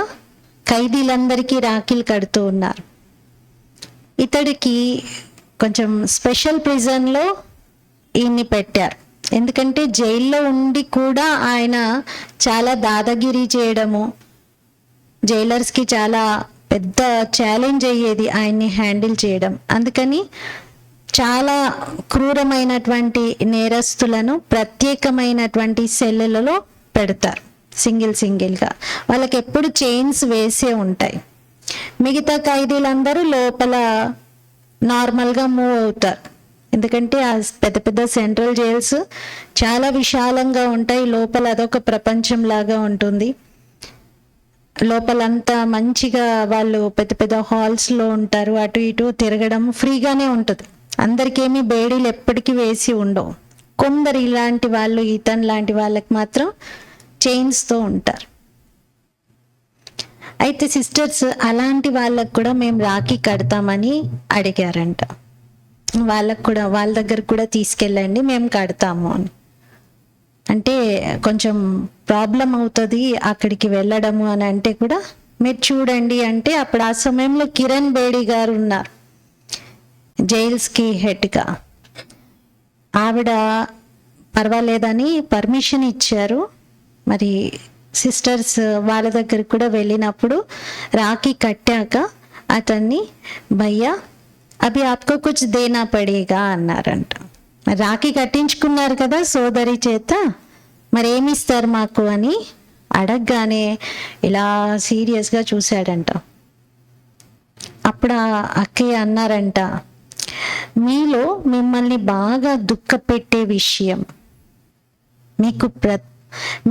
ఖైదీలందరికీ రాఖీలు కడుతూ ఉన్నారు. ఇతడికి కొంచెం స్పెషల్ ప్రిజన్లో ఈయన్ని పెట్టారు. ఎందుకంటే జైల్లో ఉండి కూడా ఆయన చాలా దాదాగిరి చేయడము, జైలర్స్కి చాలా పెద్ద ఛాలెంజ్ అయ్యేది ఆయన్ని హ్యాండిల్ చేయడం. అందుకని చాలా క్రూరమైనటువంటి నేరస్తులను ప్రత్యేకమైనటువంటి సెల్లులలో పెడతారు, సింగిల్గా. వాళ్ళకి ఎప్పుడు చైన్స్ వేసే ఉంటాయి. మిగతా ఖైదీలందరూ లోపల నార్మల్గా మూవ్ అవుతారు. ఎందుకంటే ఆ పెద్ద పెద్ద సెంట్రల్ జైల్స్ చాలా విశాలంగా ఉంటాయి. లోపల అదొక ప్రపంచం లాగా ఉంటుంది. లోపలంతా మంచిగా వాళ్ళు పెద్ద పెద్ద హాల్స్లో ఉంటారు. అటు ఇటు తిరగడం ఫ్రీగానే ఉంటుంది. అందరికేమీ బేడీలు ఎప్పటికీ వేసి ఉండవు. కొందరు ఇలాంటి వాళ్ళు, ఇతన్ లాంటి వాళ్ళకి మాత్రం చైన్స్తో ఉంటారు. అయితే సిస్టర్స్ అలాంటి వాళ్ళకు కూడా మేము రాఖీ కడతామని అడిగారంట. వాళ్ళకు కూడా వాళ్ళ దగ్గర కూడా తీసుకెళ్ళండి, మేము కడతాము అని. అంటే కొంచెం ప్రాబ్లం అవుతుంది అక్కడికి వెళ్ళడము అని అంటే కూడా మీరు చూడండి అంటే, అప్పుడు ఆ సమయంలో కిరణ్ బేడి గారు ఉన్నారు జైల్స్కి హెడ్గా. ఆవిడ పర్వాలేదని పర్మిషన్ ఇచ్చారు. మరి సిస్టర్స్ వాళ్ళ దగ్గరికి కూడా వెళ్ళినప్పుడు రాఖీ కట్టాక అతన్ని భయ్యా అభి ఆప్కో కుచ్ దేనా పడేగా అన్నారంట. రాఖీ కట్టించుకున్నారు కదా సోదరి చేత, మరి ఏమిస్తారు మాకు అని అడగగానే ఇలా సీరియస్గా చూశాడంట. అప్పుడు ఆ అక్కయ్య అన్నారంట, మీలో మిమ్మల్ని బాగా దుఃఖపెట్టే విషయం,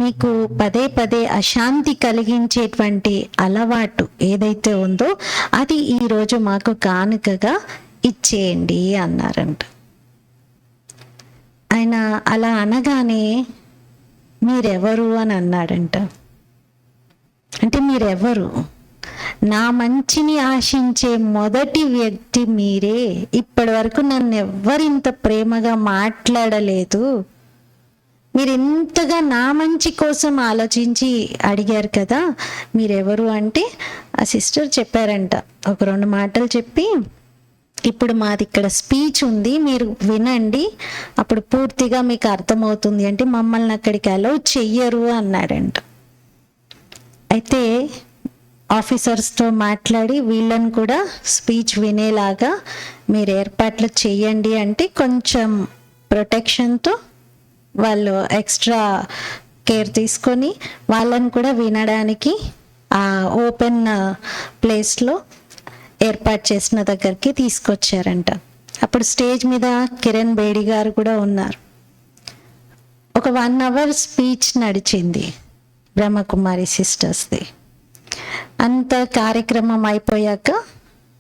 మీకు పదే పదే అశాంతి కలిగించేటువంటి అలవాటు ఏదైతే ఉందో అది ఈరోజు మాకు కానుకగా ఇచ్చేయండి అన్నారంట. ఆయన అలా అనగానే మీరెవరు అని అన్నాడంట. అంటే మీరెవరు? నా మంచిని ఆశించే మొదటి వ్యక్తి మీరే. ఇప్పటి వరకు నన్ను ఎవ్వరింత ప్రేమగా మాట్లాడలేదు. మీరు ఇంతగా నా మంచి కోసం ఆలోచించి అడిగారు కదా, మీరెవరు అంటే ఆ సిస్టర్ చెప్పారంట. ఒక 2 మాటలు చెప్పి, ఇప్పుడు మాది ఇక్కడ స్పీచ్ ఉంది, మీరు వినండి, అప్పుడు పూర్తిగా మీకు అర్థమవుతుంది అంటే మమ్మల్ని అక్కడికి అలౌ చెయ్యరు అన్నాడంట. అయితే ఆఫీసర్స్తో మాట్లాడి వీళ్ళని కూడా స్పీచ్ వినేలాగా మీరు ఏర్పాట్లు చెయ్యండి అంటే కొంచెం ప్రొటెక్షన్తో వాళ్ళు ఎక్స్ట్రా కేర్ తీసుకొని వాళ్ళని కూడా వినడానికి ఆ ఓపెన్ ప్లేస్లో ఏర్పాటు చేసిన దగ్గరికి తీసుకొచ్చారంట. అప్పుడు స్టేజ్ మీద కిరణ్ బేడి గారు కూడా ఉన్నారు. ఒక 1 అవర్ స్పీచ్ నడిచింది బ్రహ్మకుమారి సిస్టర్స్ది. అంత కార్యక్రమం అయిపోయాక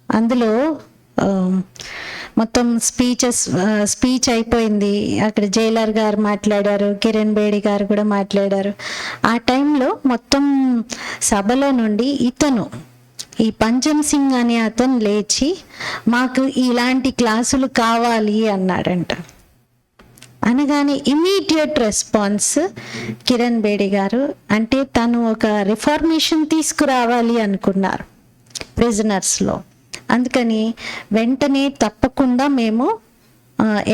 అందులో మొత్తం స్పీచ్ అయిపోయింది. అక్కడ జైలర్ గారు మాట్లాడారు, కిరణ్ బేడి గారు కూడా మాట్లాడారు. ఆ టైంలో మొత్తం సభలో నుండి ఈ పంచమ్ సింగ్ అనే అతను లేచి మాకు ఇలాంటి క్లాసులు కావాలి అన్నాడంట. అనగానే ఇమీడియట్ రెస్పాన్స్ కిరణ్ బేడి గారు, అంటే తను ఒక రిఫార్మేషన్ తీసుకురావాలి అనుకున్నారు ప్రిజనర్స్లో. అందుకని వెంటనే తప్పకుండా మేము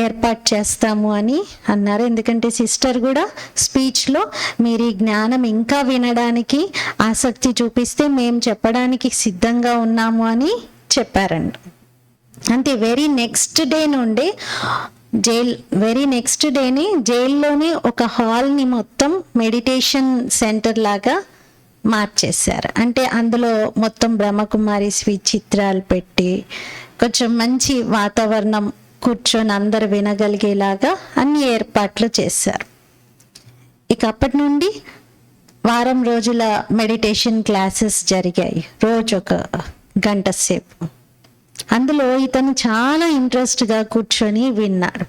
ఏర్పాటు చేస్తాము అని అన్నారు. ఎందుకంటే సిస్టర్ కూడా స్పీచ్లో మీరు ఈ జ్ఞానం ఇంకా వినడానికి ఆసక్తి చూపిస్తే మేము చెప్పడానికి సిద్ధంగా ఉన్నాము అని చెప్పారండి. అంతే వెరీ నెక్స్ట్ డే నుండి నెక్స్ట్ డేని జైల్లోనే ఒక హాల్ని మొత్తం మెడిటేషన్ సెంటర్ లాగా మార్చేశారు. అంటే అందులో మొత్తం బ్రహ్మకుమారి చిత్రాలు పెట్టి కొంచెం మంచి వాతావరణం, కూర్చొని అందరు వినగలిగేలాగా అన్ని ఏర్పాట్లు చేశారు. ఇక అప్పటి నుండి వారం రోజుల మెడిటేషన్ క్లాసెస్ జరిగాయి, రోజు ఒక గంట సేపు. అందులో ఇతను చాలా ఇంట్రెస్ట్గా కూర్చొని విన్నాడు.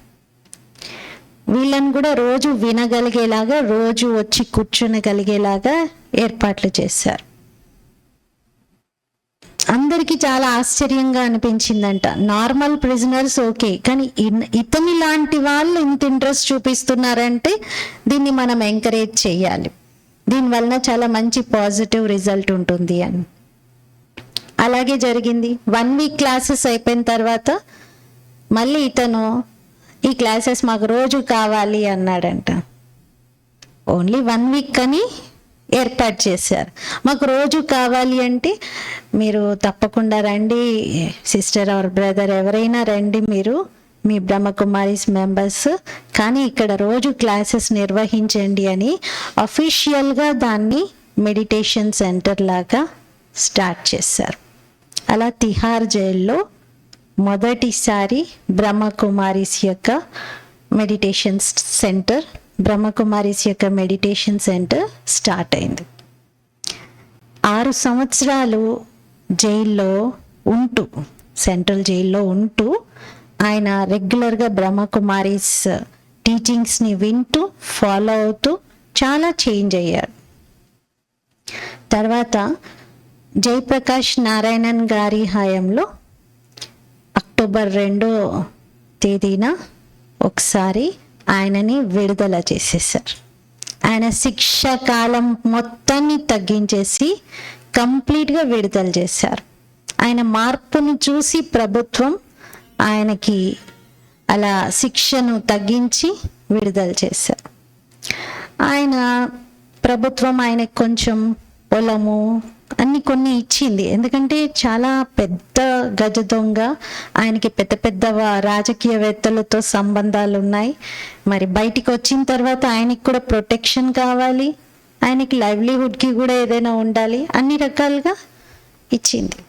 వీళ్ళని కూడా రోజు వినగలిగేలాగా, రోజు వచ్చి కూర్చొనగలిగేలాగా ఏర్పాట్లు చేశారు. అందరికీ చాలా ఆశ్చర్యంగా అనిపించిందంట. నార్మల్ ప్రిజనర్స్ ఓకే, కానీ ఇతని లాంటి వాళ్ళు ఇంత ఇంట్రెస్ట్ చూపిస్తున్నారంటే దీన్ని మనం ఎంకరేజ్ చేయాలి, దీనివలన చాలా మంచి పాజిటివ్ రిజల్ట్ ఉంటుంది అని. అలాగే జరిగింది. 1 వీక్ క్లాసెస్ అయిపోయిన తర్వాత మళ్ళీ ఇతను ఈ క్లాసెస్ మాకు రోజు కావాలి అన్నాడంట. ఓన్లీ 1 వీక్ అని ఏర్పాటు చేశారు. మాకు రోజు కావాలి అంటే మీరు తప్పకుండా రండి, సిస్టర్ ఆర్ బ్రదర్ ఎవరైనా రండి, మీరు మీ బ్రహ్మకుమారీస్ మెంబర్స్, కానీ ఇక్కడ రోజు క్లాసెస్ నిర్వహించండి అని అఫీషియల్గా దాన్ని మెడిటేషన్ సెంటర్ లాగా స్టార్ట్ చేశారు. అలా తిహార్ జైల్లో మొదటిసారి బ్రహ్మకుమారీస్ యొక్క మెడిటేషన్ సెంటర్ స్టార్ట్ అయింది. 6 సంవత్సరాలు జైల్లో ఉంటూ, సెంట్రల్ జైల్లో ఉంటూ ఆయన రెగ్యులర్గా బ్రహ్మకుమారీస్ టీచింగ్స్ని వింటూ ఫాలో అవుతూ చాలా చేంజ్ అయ్యాడు. తర్వాత జయప్రకాష్ నారాయణన్ గారి హయాంలో అక్టోబర్ 2వ తేదీన ఒకసారి ఆయనని విడుదల చేసేసారు. ఆయన శిక్ష కాలం మొత్తాన్ని తగ్గించేసి కంప్లీట్గా విడుదల చేశారు. ఆయన మార్పును చూసి ప్రభుత్వం ఆయనకి అలా శిక్షను తగ్గించి విడుదల చేశారు. ఆయన ప్రభుత్వం ఆయనకు కొంచెం పొలము అన్ని కొన్ని ఇచ్చింది. ఎందుకంటే చాలా పెద్ద గజ దొంగ, ఆయనకి పెద్ద పెద్ద రాజకీయవేత్తలతో సంబంధాలు ఉన్నాయి. మరి బయటికి వచ్చిన తర్వాత ఆయనకి కూడా ప్రొటెక్షన్ కావాలి, ఆయనకి లైవ్లీహుడ్కి కూడా ఏదైనా ఉండాలి, అన్ని రకాలుగా ఇచ్చింది.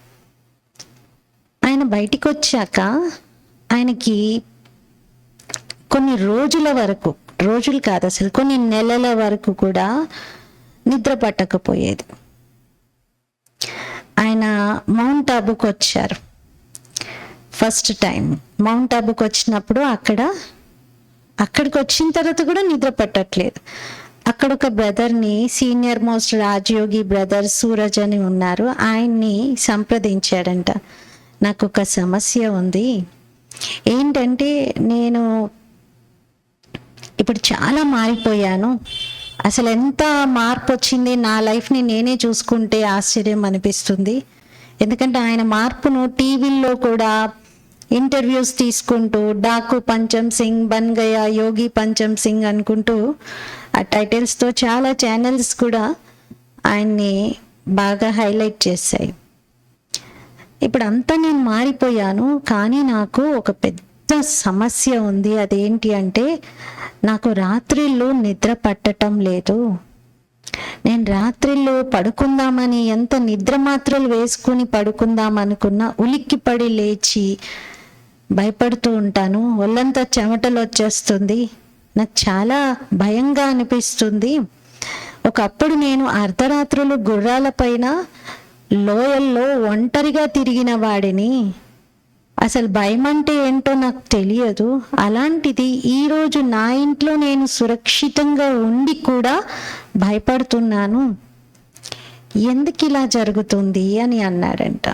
ఆయన బయటికి వచ్చాక ఆయనకి కొన్ని రోజుల వరకు, రోజులు కాదు అసలు కొన్ని నెలల వరకు కూడా నిద్ర పట్టకపోయేది. ఆయన మౌంట్ ఆబుకు వచ్చారు. ఫస్ట్ టైం మౌంట్ ఆబుకు వచ్చినప్పుడు అక్కడికి వచ్చిన తర్వాత కూడా నిద్ర పట్టట్లేదు. అక్కడ ఒక బ్రదర్ని, సీనియర్ మోస్ట్ రాజయోగి బ్రదర్ సూరజ్ అని ఉన్నారు, ఆయన్ని సంప్రదించాడంట. నాకు ఒక సమస్య ఉంది, ఏంటంటే నేను ఇప్పుడు చాలా మారిపోయాను, అసలు ఎంత మార్పు వచ్చింది, నా లైఫ్ని నేనే చూసుకుంటే ఆశ్చర్యం అనిపిస్తుంది. ఎందుకంటే ఆయన మార్పును టీవీల్లో కూడా ఇంటర్వ్యూస్ తీసుకుంటూ డాకు పంచం సింగ్ బన్ గయా యోగి పంచం సింగ్ అనుకుంటూ ఆ టైటిల్స్తో చాలా ఛానల్స్ కూడా ఆయన్ని బాగా హైలైట్ చేశాయి. ఇప్పుడు అంతా నేను మారిపోయాను, కానీ నాకు ఒక పెద్ద సమస్య ఉంది. అదేంటి అంటే నాకు రాత్రిళ్ళు నిద్ర పట్టడం లేదు. నేను రాత్రిళ్ళు పడుకుందామని ఎంత నిద్ర మాత్రలు వేసుకుని పడుకుందాం అనుకున్నా ఉలిక్కిపడి లేచి భయపడుతూ ఉంటాను, ఒళ్ళంతా చెమటలు వచ్చేస్తుంది, నాకు చాలా భయంగా అనిపిస్తుంది. ఒకప్పుడు నేను అర్ధరాత్రులు గుర్రాల పైన లోయల్లో ఒంటరిగా తిరిగిన వాడిని, అసలు భయం అంటే ఏంటో నాకు తెలియదు. అలాంటిది ఈరోజు నా ఇంట్లో నేను సురక్షితంగా ఉండి కూడా భయపడుతున్నాను, ఎందుకు ఇలా జరుగుతుంది అని అన్నాడంట.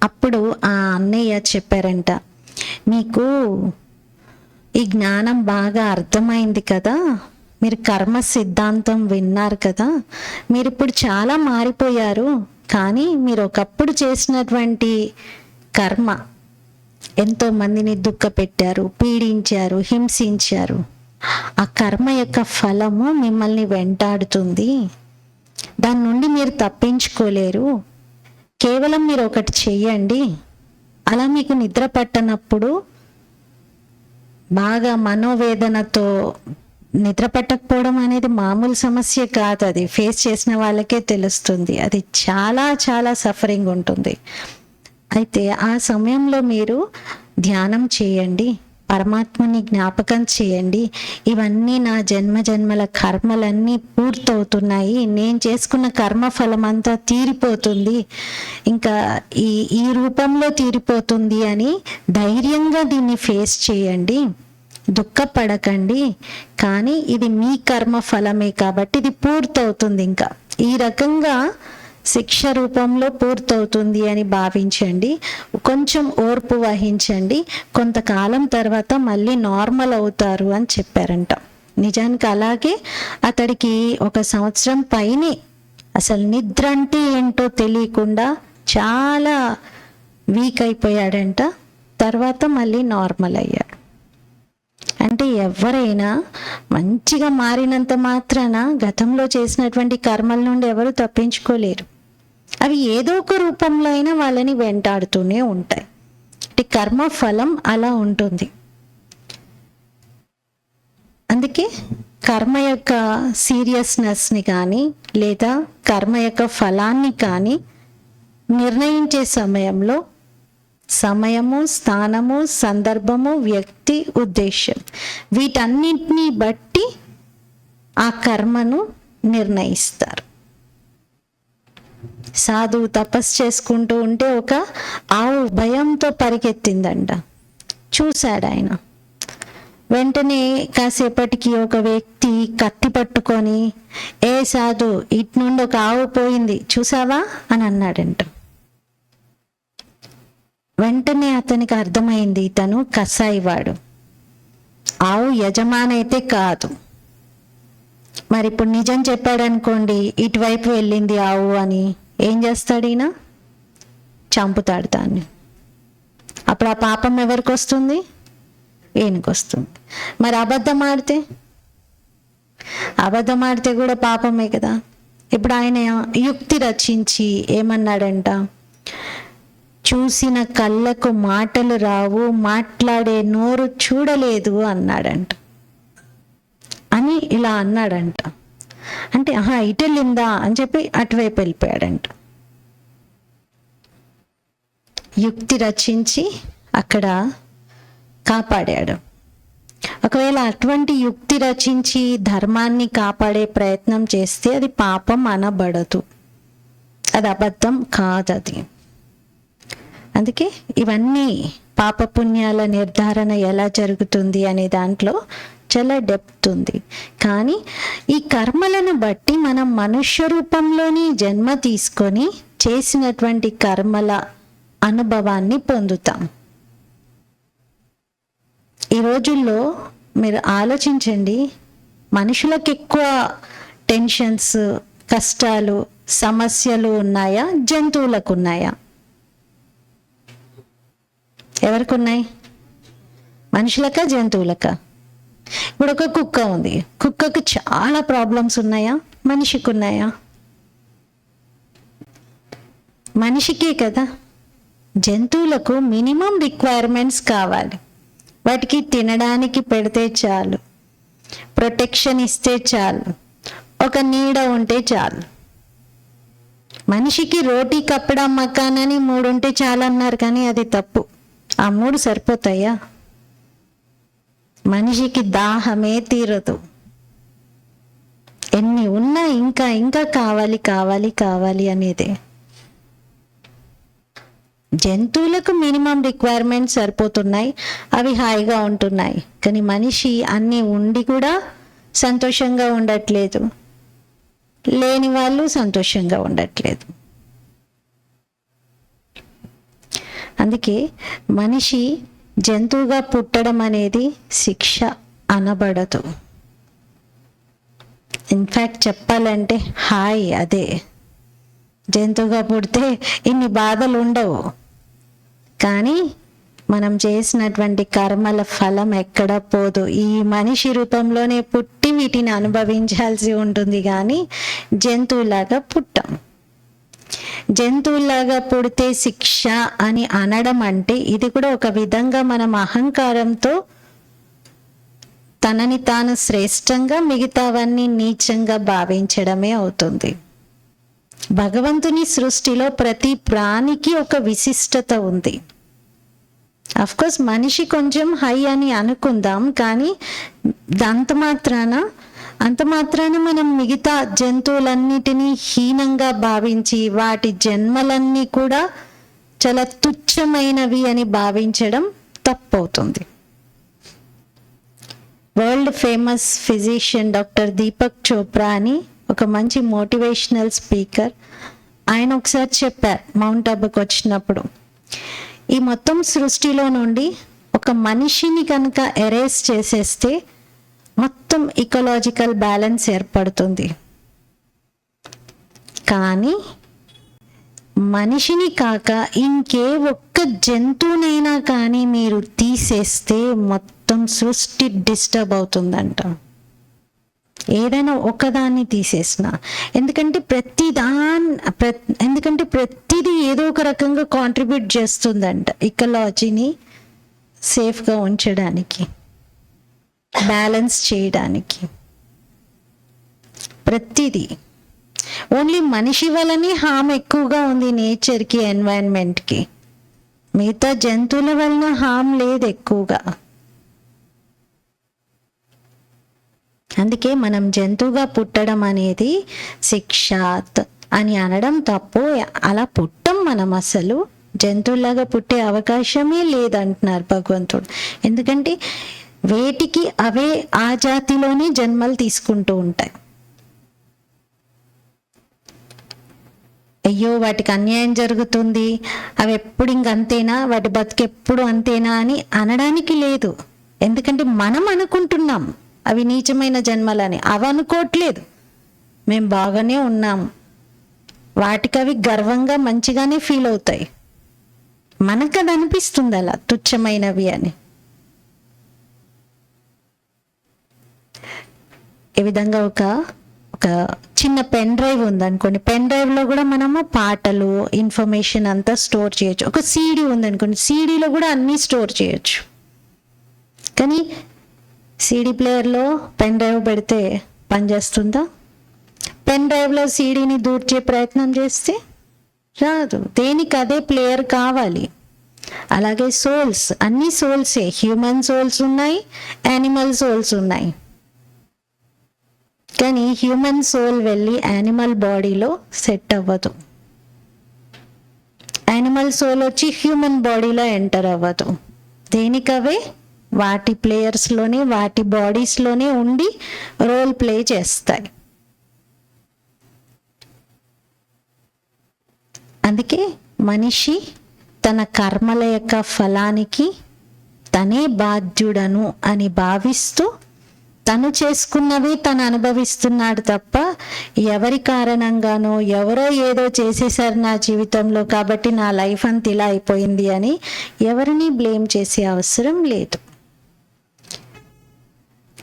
అప్పుడు ఆ అన్నయ్య చెప్పారంట, మీకు ఈ జ్ఞానం బాగా అర్థమైంది కదా, మీరు కర్మ సిద్ధాంతం విన్నారు కదా, మీరు ఇప్పుడు చాలా మారిపోయారు, కానీ మీరు ఒకప్పుడు చేసినటువంటి కర్మ ఎంతో మందిని దుఃఖపెట్టారు, పీడించారు, హింసించారు. ఆ కర్మ యొక్క ఫలము మిమ్మల్ని వెంటాడుతుంది. దాని నుండి మీరు తప్పించుకోలేరు. కేవలం మీరు ఒకటి చెయ్యండి. అలా మీకు నిద్ర పట్టనప్పుడు బాగా మనోవేదనతో నిద్ర పట్టకపోవడం అనేది మామూలు సమస్య కాదు. అది ఫేస్ చేసిన వాళ్ళకే తెలుస్తుంది. అది చాలా చాలా సఫరింగ్ ఉంటుంది. అయితే ఆ సమయంలో మీరు ధ్యానం చేయండి, పరమాత్మని జ్ఞాపకం చేయండి. ఇవన్నీ నా జన్మ జన్మల కర్మలన్నీ పూర్తవుతున్నాయి, నేను చేసుకున్న కర్మఫలం అంతా తీరిపోతుంది, ఇంకా ఈ రూపంలో తీరిపోతుంది అని ధైర్యంగా దీన్ని ఫేస్ చేయండి. దుఃఖపడకండి. కానీ ఇది మీ కర్మ ఫలమే కాబట్టి ఇది పూర్తవుతుంది. ఇంకా ఈ రకంగా శిక్ష రూపంలో పూర్తవుతుంది అని భావించండి. కొంచెం ఓర్పు వహించండి. కొంతకాలం తర్వాత మళ్ళీ నార్మల్ అవుతారు అని చెప్పారంట. నిజానికి అలాగే అతడికి 1 సంవత్సరం పైనే అసలు నిద్ర అంటే ఏంటో తెలియకుండా చాలా వీక్ అయిపోయాడంట. తర్వాత మళ్ళీ నార్మల్ అయ్యాడు. అంటే ఎవరైనా మంచిగా మారినంత మాత్రాన గతంలో చేసినటువంటి కర్మల నుండి ఎవరు తప్పించుకోలేరు. అవి ఏదో ఒక రూపంలో అయినా వాళ్ళని వెంటాడుతూనే ఉంటాయి. అంటే కర్మ ఫలం అలా ఉంటుంది. అందుకే కర్మ యొక్క సీరియస్నెస్ని కానీ లేదా కర్మ యొక్క ఫలాన్ని కానీ నిర్ణయించే సమయంలో సమయము, స్థానము, సందర్భము, వ్యక్తి, ఉద్దేశం వీటన్నిటిని బట్టి ఆ కర్మను నిర్ణయిస్తారు. సాధువు తపస్సు చేసుకుంటూ ఉంటే ఒక ఆవు భయంతో పరిగెత్తిందంట. చూశాడు ఆయన. వెంటనే కాసేపటికి ఒక వ్యక్తి కత్తి పట్టుకొని, ఏ సాధు, ఇటు నుండి ఒక ఆవు పోయింది చూసావా అని అన్నాడంట. వెంటనే అతనికి అర్థమైంది ఇతను కసాయివాడు, ఆవు యజమానైతే కాదు. మరి ఇప్పుడు నిజం చెప్పాడనుకోండి, ఇటువైపు వెళ్ళింది ఆవు అని, ఏం చేస్తాడు ఈయన? చంపుతాడు దాన్ని. అప్పుడు ఆ పాపం ఎవరికి వస్తుంది? ఈయనకి వస్తుంది. మరి అబద్ధం ఆడితే కూడా పాపమే కదా. ఇప్పుడు ఆయన యుక్తి రచించి ఏమన్నాడంట, చూసిన కళ్ళకు మాటలు రావు, మాట్లాడే నోరు చూడలేదు అన్నాడంట. అని ఇలా అన్నాడంట. అంటే ఇటు వెళ్ళిందా అని చెప్పి అటువైపు వెళ్ళిపోయాడంట. యుక్తి రచించి అక్కడ కాపాడాడు. ఒకవేళ అటువంటి యుక్తి రచించి ధర్మాన్ని కాపాడే ప్రయత్నం చేస్తే అది పాపం అనబడదు, అది అబద్ధం కాదది. అందుకే ఇవన్నీ పాపపుణ్యాల నిర్ధారణ ఎలా జరుగుతుంది అనే దాంట్లో చాలా డెప్త్ ఉంది. కానీ ఈ కర్మలను బట్టి మనం మనుష్య రూపంలోని జన్మ తీసుకొని చేసినటువంటి కర్మల అనుభవాన్ని పొందుతాం. ఈ రోజుల్లో మీరు ఆలోచించండి, మనుషులకు ఎక్కువ టెన్షన్స్, కష్టాలు, సమస్యలు ఉన్నాయా, జంతువులకు ఉన్నాయా? ఎవరికి ఉన్నాయి? మనుషులకా, జంతువులకా? ఇప్పుడు ఒక కుక్క ఉంది, కుక్కకు చాలా ప్రాబ్లమ్స్ ఉన్నాయా, మనిషికి ఉన్నాయా? మనిషికే కదా. జంతువులకు మినిమం రిక్వైర్మెంట్స్ కావాలి. వాటికి తినడానికి పెడితే చాలు, ప్రొటెక్షన్ ఇస్తే చాలు, ఒక నీడ ఉంటే చాలు. మనిషికి రోటీ, కప్పడా, మకాన్ అని 3 ఉంటే చాలు అన్నారు, కానీ అది తప్పు. ఆ 3 సరిపోతాయా? మనిషికి దాహమే తీరదు. ఎన్ని ఉన్నా ఇంకా ఇంకా కావాలి కావాలి కావాలి అనేదే. జంతువులకు మినిమం రిక్వైర్మెంట్స్ సరిపోతున్నాయి, అవి హాయిగా ఉంటున్నాయి. కానీ మనిషి అన్నీ ఉండి కూడా సంతోషంగా ఉండట్లేదు, లేని వాళ్ళు సంతోషంగా ఉండట్లేదు. అందుకే మనిషి జంతువుగా పుట్టడం అనేది శిక్ష అనబడదు. ఇన్ఫ్యాక్ట్ చెప్పాలంటే హాయ్ అదే. జంతువుగా పుడితే ఇన్ని బాధలు ఉండవు. కానీ మనం చేసినటువంటి కర్మల ఫలం ఎక్కడ పోదు. ఈ మనిషి రూపంలోనే పుట్టి వీటిని అనుభవించాల్సి ఉంటుంది, కానీ జంతువులాగా పుట్టాం. జంతువులాగా పుడితే శిక్ష అని అనడం అంటే ఇది కూడా ఒక విధంగా మనం అహంకారంతో తనని తాను శ్రేష్టంగా మిగతావన్నీ నీచంగా భావించడమే అవుతుంది. భగవంతుని సృష్టిలో ప్రతి ప్రాణికి ఒక విశిష్టత ఉంది. కోర్స్ మనిషి కొంచెం హై అని అనుకుందాం, కానీ అంత మాత్రాన మనం మిగతా జంతువులన్నిటినీ హీనంగా భావించి వాటి జన్మలన్నీ కూడా చాలా తుచ్చమైనవి అని భావించడం తప్పవుతుంది. World famous physician doctor Deepak Chopra అని ఒక మంచి మోటివేషనల్ స్పీకర్, ఆయన ఒకసారి చెప్పారు మౌంట్ అబుకి వచ్చినప్పుడు, ఈ మొత్తం సృష్టిలో నుండి ఒక మనిషిని కనుక ఎరేస్ చేసేస్తే మొత్తం ఇకలాజికల్ బ్యాలెన్స్ ఏర్పడుతుంది. కానీ మనిషిని కాక ఇంకే ఒక్క జంతువునైనా కానీ మీరు తీసేస్తే మొత్తం సృష్టి డిస్టర్బ్ అవుతుందంట. ఏదైనా ఒకదాన్ని తీసేసిన, ఎందుకంటే ప్రతిదీ ఏదో ఒక రకంగా కాంట్రిబ్యూట్ చేస్తుందంట ఇకలాజీని సేఫ్గా ఉంచడానికి, బ్యాలెన్స్ చేయడానికి. ప్రతిదీ ఓన్లీ మనిషి వల్లనే హామ్ ఎక్కువగా ఉంది నేచర్కి, ఎన్వైరన్మెంట్కి. మిగతా జంతువుల వలన హామ్ లేదు ఎక్కువగా. అందుకే మనం జంతువుగా పుట్టడం అనేది శిక్ష అని అనడం తప్పు. అలా పుట్టం మనం, అసలు జంతువులాగా పుట్టే అవకాశమే లేదంటున్నారు భగవంతుడు. ఎందుకంటే వేటికి అవే ఆ జాతిలోనే జన్మలు తీసుకుంటూ ఉంటాయి. అయ్యో వాటికి అన్యాయం జరుగుతుంది, అవి ఎప్పుడు ఇంకంతేనా, వాటి బతికెప్పుడు అంతేనా అని అనడానికి లేదు. ఎందుకంటే మనం అనుకుంటున్నాం అవి నీచమైన జన్మలని, అవి అనుకోవట్లేదు. మేము బాగానే ఉన్నాము, వాటికి అవి గర్వంగా మంచిగానే ఫీల్ అవుతాయి. మనకు అది అనిపిస్తుంది అలా తుచ్చమైనవి అని. ఈ విధంగా ఒక చిన్న పెన్ డ్రైవ్ ఉందనుకోండి, పెన్ డ్రైవ్లో కూడా మనము పాటలు, ఇన్ఫర్మేషన్ అంతా స్టోర్ చేయొచ్చు. ఒక సీడీ ఉందనుకోండి, సీడీలో కూడా అన్నీ స్టోర్ చేయొచ్చు. కానీ సీడీ ప్లేయర్లో పెన్ డ్రైవ్ పెడితే పనిచేస్తుందా? పెన్ డ్రైవ్లో సీడీని దూర్చే ప్రయత్నం చేస్తే రాదు. దేనికి అదే ప్లేయర్ కావాలి. అలాగే సోల్స్, అన్ని సోల్సే, హ్యూమన్ సోల్స్ ఉన్నాయి, యానిమల్ సోల్స్ ఉన్నాయి. కానీ హ్యూమన్ సోల్ వెళ్ళి యానిమల్ బాడీలో సెట్ అవ్వదు. యానిమల్ సోల్ వచ్చి హ్యూమన్ బాడీలో ఎంటర్ అవ్వదు. దేనికవే వాటి ప్లేయర్స్లోనే, వాటి బాడీస్లోనే ఉండి రోల్ ప్లే చేస్తాయి. అందుకే మనిషి తన కర్మల యొక్క ఫలానికి తనే బాధ్యుడను అని భావిస్తూ తను చేసుకున్నవి తను అనుభవిస్తున్నాడు తప్ప ఎవరి కారణంగానో ఎవరో ఏదో చేసేసారు నా జీవితంలో కాబట్టి నా లైఫ్ అంతా ఇలా అయిపోయింది అని ఎవరిని బ్లేమ్ చేసే అవసరం లేదు.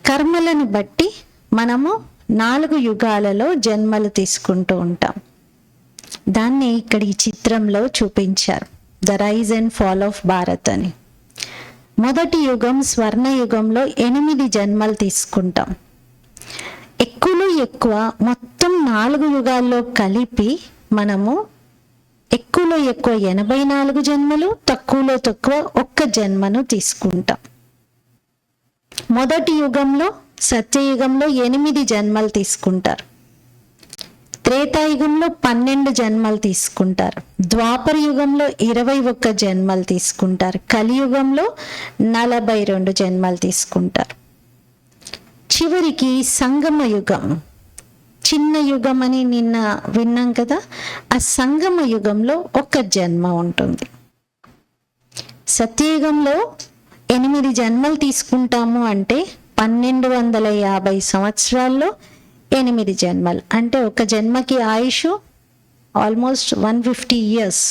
కర్మలను బట్టి మనము 4 యుగాలలో జన్మలు తీసుకుంటూ ఉంటాం. దాన్ని ఇక్కడ ఈ చిత్రంలో చూపించారు, the rise and fall of Bharat అని. మొదటి యుగం స్వర్ణ యుగంలో 8 జన్మలు తీసుకుంటాం. ఎక్కువ మొత్తం 4 యుగాల్లో కలిపి మనము ఎక్కువలో ఎక్కువ 84 జన్మలు, తక్కువలో తక్కువ 1 జన్మను తీసుకుంటాం. మొదటి యుగంలో సత్యయుగంలో 8 జన్మలు తీసుకుంటారు. త్రేతాయుగంలో 12 జన్మలు తీసుకుంటారు. ద్వాపర యుగంలో 21 జన్మలు తీసుకుంటారు. కలియుగంలో 42 జన్మలు తీసుకుంటారు. చివరికి సంగమ యుగం, చిన్న యుగం అని నిన్న విన్నాం కదా, ఆ సంగమ యుగంలో 1 జన్మ ఉంటుంది. సత్యయుగంలో 8 జన్మలు తీసుకుంటాము అంటే 1250 సంవత్సరాల్లో 8 జన్మలు, అంటే 1 జన్మకి ఆయుష్ ఆల్మోస్ట్ 150 ఇయర్స్,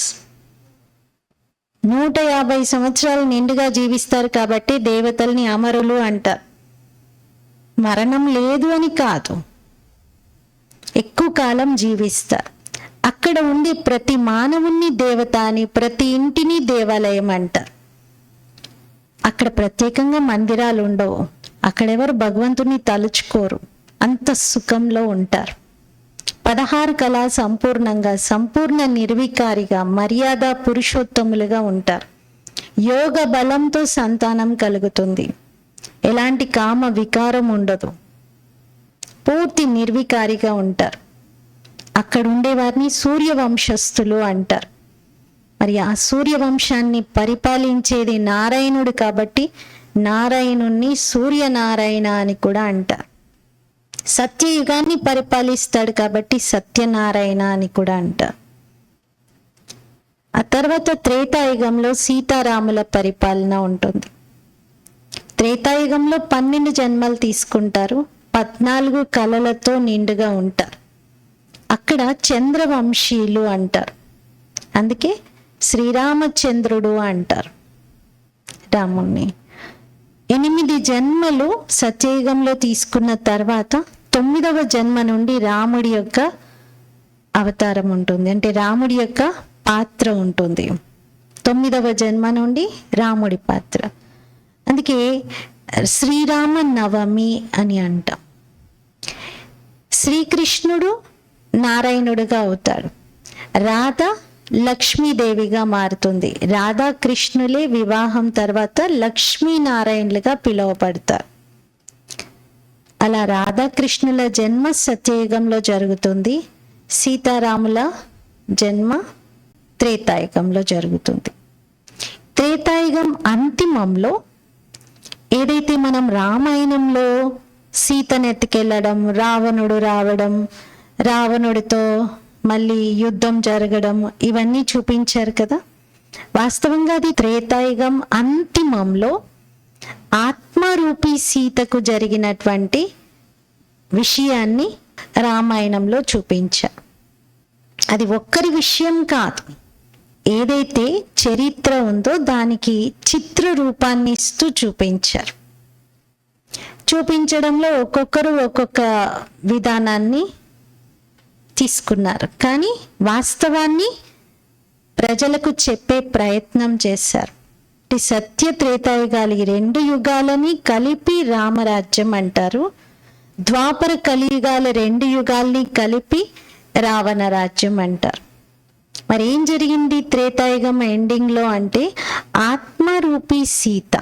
150 సంవత్సరాలు నిండుగా జీవిస్తారు కాబట్టి దేవతల్ని అమరులు అంటారు. మరణం లేదు అని కాదు, ఎక్కువ కాలం జీవిస్తారు. అక్కడ ఉండే ప్రతి మానవుణ్ణి దేవత అని, ప్రతి ఇంటిని దేవాలయం అంటారు. అక్కడ ప్రత్యేకంగా మందిరాలు ఉండవు, అక్కడెవరు భగవంతుని తలుచుకోరు, అంత సుఖంలో ఉంటారు. 16 కళా సంపూర్ణంగా, సంపూర్ణ నిర్వికారిగా, మర్యాద పురుషోత్తములుగా ఉంటారు. యోగ బలంతో సంతానం కలుగుతుంది, ఎలాంటి కామ వికారం ఉండదు, పూర్తి నిర్వికారిగా ఉంటారు. అక్కడ ఉండేవారిని సూర్యవంశస్థులు అంటారు. మరి ఆ సూర్యవంశాన్ని పరిపాలించేది నారాయణుడు కాబట్టి నారాయణుణ్ణి సూర్యనారాయణ అని కూడా అంటారు. సత్యయుగాన్ని పరిపాలిస్తాడు కాబట్టి సత్యనారాయణ అని కూడా అంటారు. ఆ తర్వాత త్రేతాయుగంలో సీతారాముల పరిపాలన ఉంటుంది. త్రేతాయుగంలో 12 జన్మలు తీసుకుంటారు, 14 కళలతో నిండుగా ఉంటారు. అక్కడ చంద్రవంశీయులు అంటారు, అందుకే శ్రీరామచంద్రుడు అంటారు రాముణ్ణి. 8 జన్మలు సత్యయుగంలో తీసుకున్న తర్వాత 9వ జన్మ నుండి రాముడి యొక్క అవతారం ఉంటుంది, అంటే రాముడి యొక్క పాత్ర ఉంటుంది. 9వ జన్మ నుండి రాముడి పాత్ర, అందుకే శ్రీరామ నవమి అని అంటాం. శ్రీకృష్ణుడు నారాయణుడుగా అవుతాడు, రాధ లక్ష్మీదేవిగా మారుతుంది. రాధాకృష్ణులే వివాహం తర్వాత లక్ష్మీనారాయణులుగా పిలువబడతారు. అలా రాధాకృష్ణుల జన్మ సత్యయుగంలో జరుగుతుంది, సీతారాముల జన్మ త్రేతాయుగంలో జరుగుతుంది. త్రేతాయుగం అంతిమంలో ఏదైతే మనం రామాయణంలో సీతనెత్తుకెళ్ళడం, రావణుడు రావడం, రావణుడితో మళ్ళీ యుద్ధం జరగడం, ఇవన్నీ చూపించారు కదా, వాస్తవంగా అది త్రేతాయుగం అంతిమంలో ఆత్మరూపీ సీతకు జరిగినటువంటి విషయాన్ని రామాయణంలో చూపించారు. అది ఒక్కరి విషయం కాదు, ఏదైతే చరిత్ర ఉందో దానికి చిత్ర రూపాన్ని ఇస్తూ చూపించారు. చూపించడంలో ఒక్కొక్కరు ఒక్కొక్క విధానాన్ని తీసుకున్నారు, కానీ వాస్తవాన్ని ప్రజలకు చెప్పే ప్రయత్నం చేశారు. సత్య త్రేతాయుగాలు, ఈ 2 యుగాలని కలిపి రామరాజ్యం అంటారు. ద్వాపర కలియుగాల 2 యుగాల్ని కలిపి రావణ రాజ్యం అంటారు. మరి ఏం జరిగింది త్రేతాయుగం ఎండింగ్లో అంటే, ఆత్మరూపీ సీత,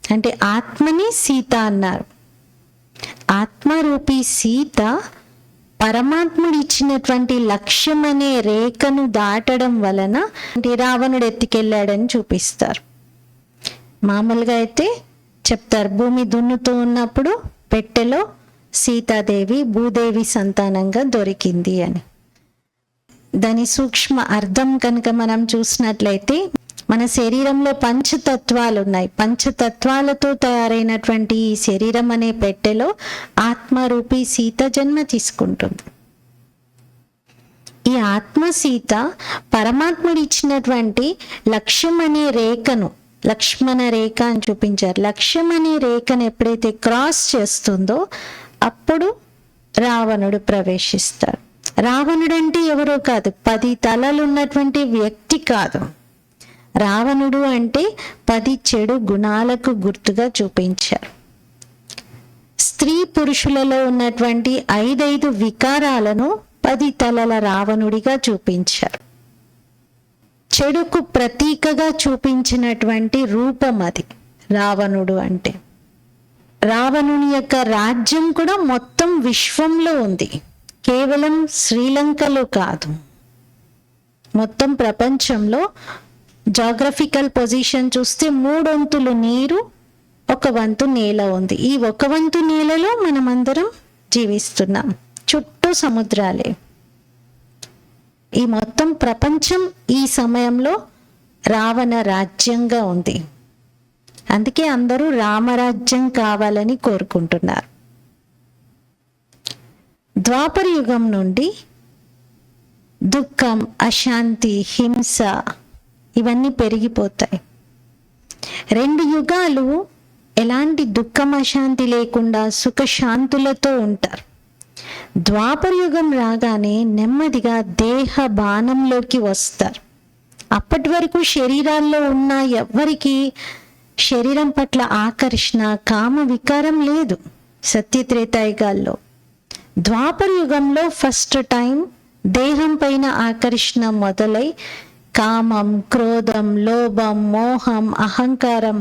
అంటే ఆత్మని సీత అన్నారు. ఆత్మరూపీ సీత పరమాత్ముడు ఇచ్చినటువంటి లక్ష్యం అనే రేఖను దాటడం వలన రావణుడు ఎత్తుకెళ్ళాడని చూపిస్తారు. మామూలుగా అయితే చెప్తారు, భూమి దున్నుతూ ఉన్నప్పుడు పెట్టెలో సీతాదేవి భూదేవి సంతానంగా దొరికింది అని. దాని సూక్ష్మ అర్థం కనుక మనం చూసినట్లయితే, మన శరీరంలో పంచతత్వాలు ఉన్నాయి, పంచతత్వాలతో తయారైనటువంటి ఈ శరీరం అనే పెట్టెలో ఆత్మరూపీ సీత జన్మ తీసుకుంటుంది. ఈ ఆత్మ సీత పరమాత్ముడు ఇచ్చినటువంటి లక్ష్యం అనే రేఖను, లక్ష్మణ రేఖ అని చూపించారు, లక్ష్యం అనే రేఖను ఎప్పుడైతే క్రాస్ చేస్తుందో అప్పుడు రావణుడు ప్రవేశిస్తాడు. రావణుడు అంటే ఎవరో కాదు, 10 తలలు ఉన్నటువంటి వ్యక్తి కాదు. రావణుడు అంటే 10 చెడు గుణాలకు గుర్తుగా చూపించారు. స్త్రీ పురుషులలో ఉన్నటువంటి 5 వికారాలను 10 తలల రావణుడిగా చూపించారు. చెడుకు ప్రతీకగా చూపించినటువంటి రూపం అది రావణుడు అంటే. రావణుని యొక్క రాజ్యం కూడా మొత్తం విశ్వంలో ఉంది, కేవలం శ్రీలంకలో కాదు, మొత్తం ప్రపంచంలో. జాగ్రఫికల్ పొజిషన్ చూస్తే 3 వంతులు నీరు, 1 వంతు నేల ఉంది. ఈ 1 వంతు నేలలో మనమందరం జీవిస్తున్నాం, చుట్టూ సముద్రాలే. ఈ మొత్తం ప్రపంచం ఈ సమయంలో రావణ రాజ్యంగా ఉంది. అందుకే అందరూ రామరాజ్యం కావాలని కోరుకుంటున్నారు. ద్వాపర యుగం నుండి దుఃఖం, అశాంతి, హింస ఇవన్నీ పెరిగిపోతాయి. 2 యుగాలు ఎలాంటి దుఃఖం అశాంతి లేకుండా సుఖశాంతులతో ఉంటారు. ద్వాపర యుగం రాగానే నెమ్మదిగా దేహ బాణంలోకి వస్తారు. అప్పటి వరకు శరీరాల్లో ఉన్న ఎవ్వరికి శరీరం పట్ల ఆకర్షణ, కామ వికారం లేదు సత్యత్రేతాయుగాల్లో. ద్వాపర యుగంలో ఫస్ట్ టైం దేహం పైన ఆకర్షణ మొదలై కామం, క్రోధం, లోభం, మోహం, అహంకారం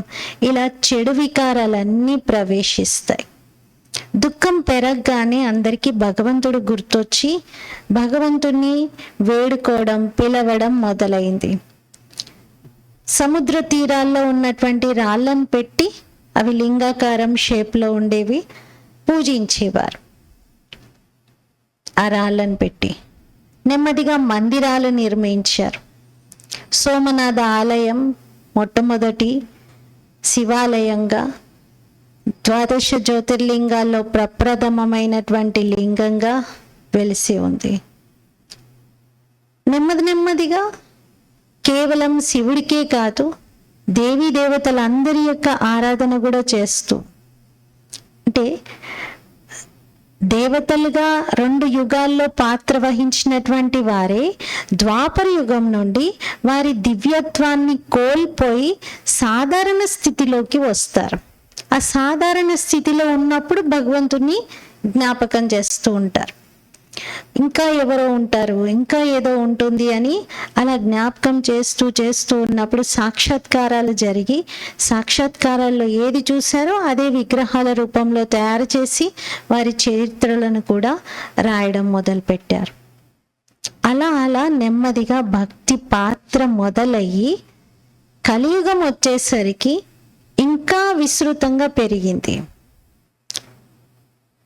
ఇలా చెడు వికారాలన్నీ ప్రవేశిస్తాయి. దుఃఖం పెరగగానే అందరికీ భగవంతుడు గుర్తొచ్చి భగవంతుని వేడుకోవడం, పిలవడం మొదలైంది. సముద్ర తీరాల్లో ఉన్నటువంటి రాళ్ళను పెట్టి, అవి లింగాకారం షేప్లో ఉండేవి, పూజించేవారు. ఆ రాళ్ళను పెట్టి నెమ్మదిగా మందిరాలు నిర్మించారు. సోమనాథ ఆలయం మొట్టమొదటి శివాలయంగా, 12 జ్యోతిర్లింగాల్లో ప్రప్రథమమైనటువంటి లింగంగా వెలిసి ఉంది. నెమ్మదిగా కేవలం శివుడికే కాదు, దేవీ దేవతలందరి యొక్క ఆరాధన కూడా చేస్తూ, అంటే దేవతలుగా 2 యుగాల్లో పాత్ర వహించినటువంటి వారే ద్వాపర యుగం నుండి వారి దివ్యత్వాన్ని కోల్పోయి సాధారణ స్థితిలోకి వస్తారు. ఆ సాధారణ స్థితిలో ఉన్నప్పుడు భగవంతుని జ్ఞాపకం చేస్తూ ఉంటారు. ఇంకా ఎవరో ఉంటారు, ఇంకా ఏదో ఉంటుంది అని అలా జ్ఞాపకం చేస్తూ ఉన్నప్పుడు సాక్షాత్కారాలు జరిగి, సాక్షాత్కారాల్లో ఏది చూశారో అదే విగ్రహాల రూపంలో తయారు చేసి వారి చరిత్రలను కూడా రాయడం మొదలుపెట్టారు. అలా నెమ్మదిగా భక్తి పాత్ర మొదలయ్యి కలియుగం వచ్చేసరికి ఇంకా విస్తృతంగా పెరిగింది.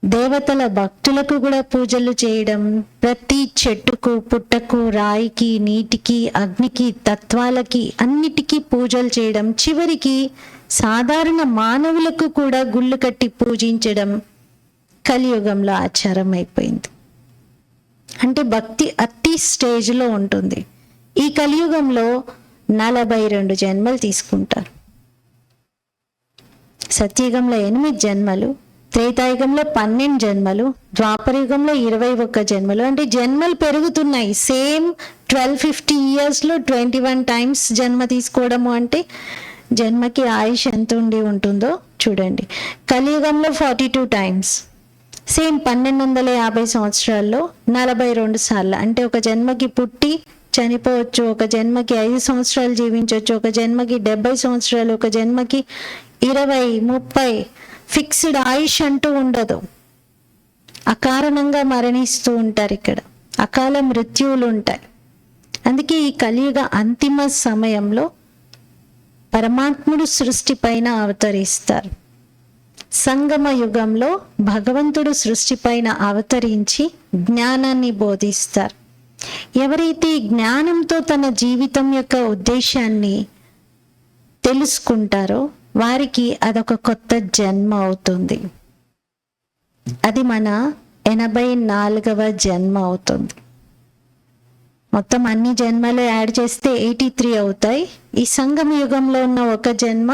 దేవతల భక్తులకు కూడా పూజలు చేయడం, ప్రతి చెట్టుకు, పుట్టకు, రాయికి, నీటికి, అగ్నికి, తత్వాలకి అన్నిటికీ పూజలు చేయడం, చివరికి సాధారణ మానవులకు కూడా గుళ్ళు కట్టి పూజించడం కలియుగంలో ఆచారం అయిపోయింది. అంటే భక్తి అతి స్టేజ్లో ఉంటుంది. ఈ కలియుగంలో 42 జన్మలు తీసుకుంటారు. సత్యయుగంలో 8 జన్మలు, త్రేతాయుగంలో 12 జన్మలు, ద్వాపరయుగంలో 21 జన్మలు. అంటే జన్మలు పెరుగుతున్నాయి. సేమ్ 1250 ఇయర్స్లో 21 టైమ్స్ జన్మ తీసుకోవడము అంటే జన్మకి ఆయుష్ ఎంత ఉంటుందో చూడండి. కలియుగంలో 42 టైమ్స్, సేమ్ 1250 సంవత్సరాల్లో 42 సార్లు. అంటే ఒక జన్మకి పుట్టి చనిపోవచ్చు, ఒక జన్మకి 5 సంవత్సరాలు జీవించవచ్చు, ఒక జన్మకి 70 సంవత్సరాలు, ఒక జన్మకి 20, 30. ఫిక్స్డ్ ఆయుష్ అంటూ ఉండదు. అకారణంగా మరణిస్తూ ఉంటారు. ఇక్కడ అకాల మృత్యువులు ఉంటాయి. అందుకే ఈ కలియుగ అంతిమ సమయంలో పరమాత్ముడు సృష్టి పైన అవతరిస్తారు. సంగమ యుగంలో భగవంతుడు సృష్టి పైన అవతరించి జ్ఞానాన్ని బోధిస్తారు. ఎవరైతే జ్ఞానంతో తన జీవితం యొక్క ఉద్దేశాన్ని తెలుసుకుంటారో వారికి అదొక కొత్త జన్మ అవుతుంది. అది మన 84వ జన్మ అవుతుంది. మొత్తం అన్ని జన్మలు యాడ్ చేస్తే 83 అవుతాయి. ఈ సంగమ యుగంలో ఉన్న ఒక జన్మ,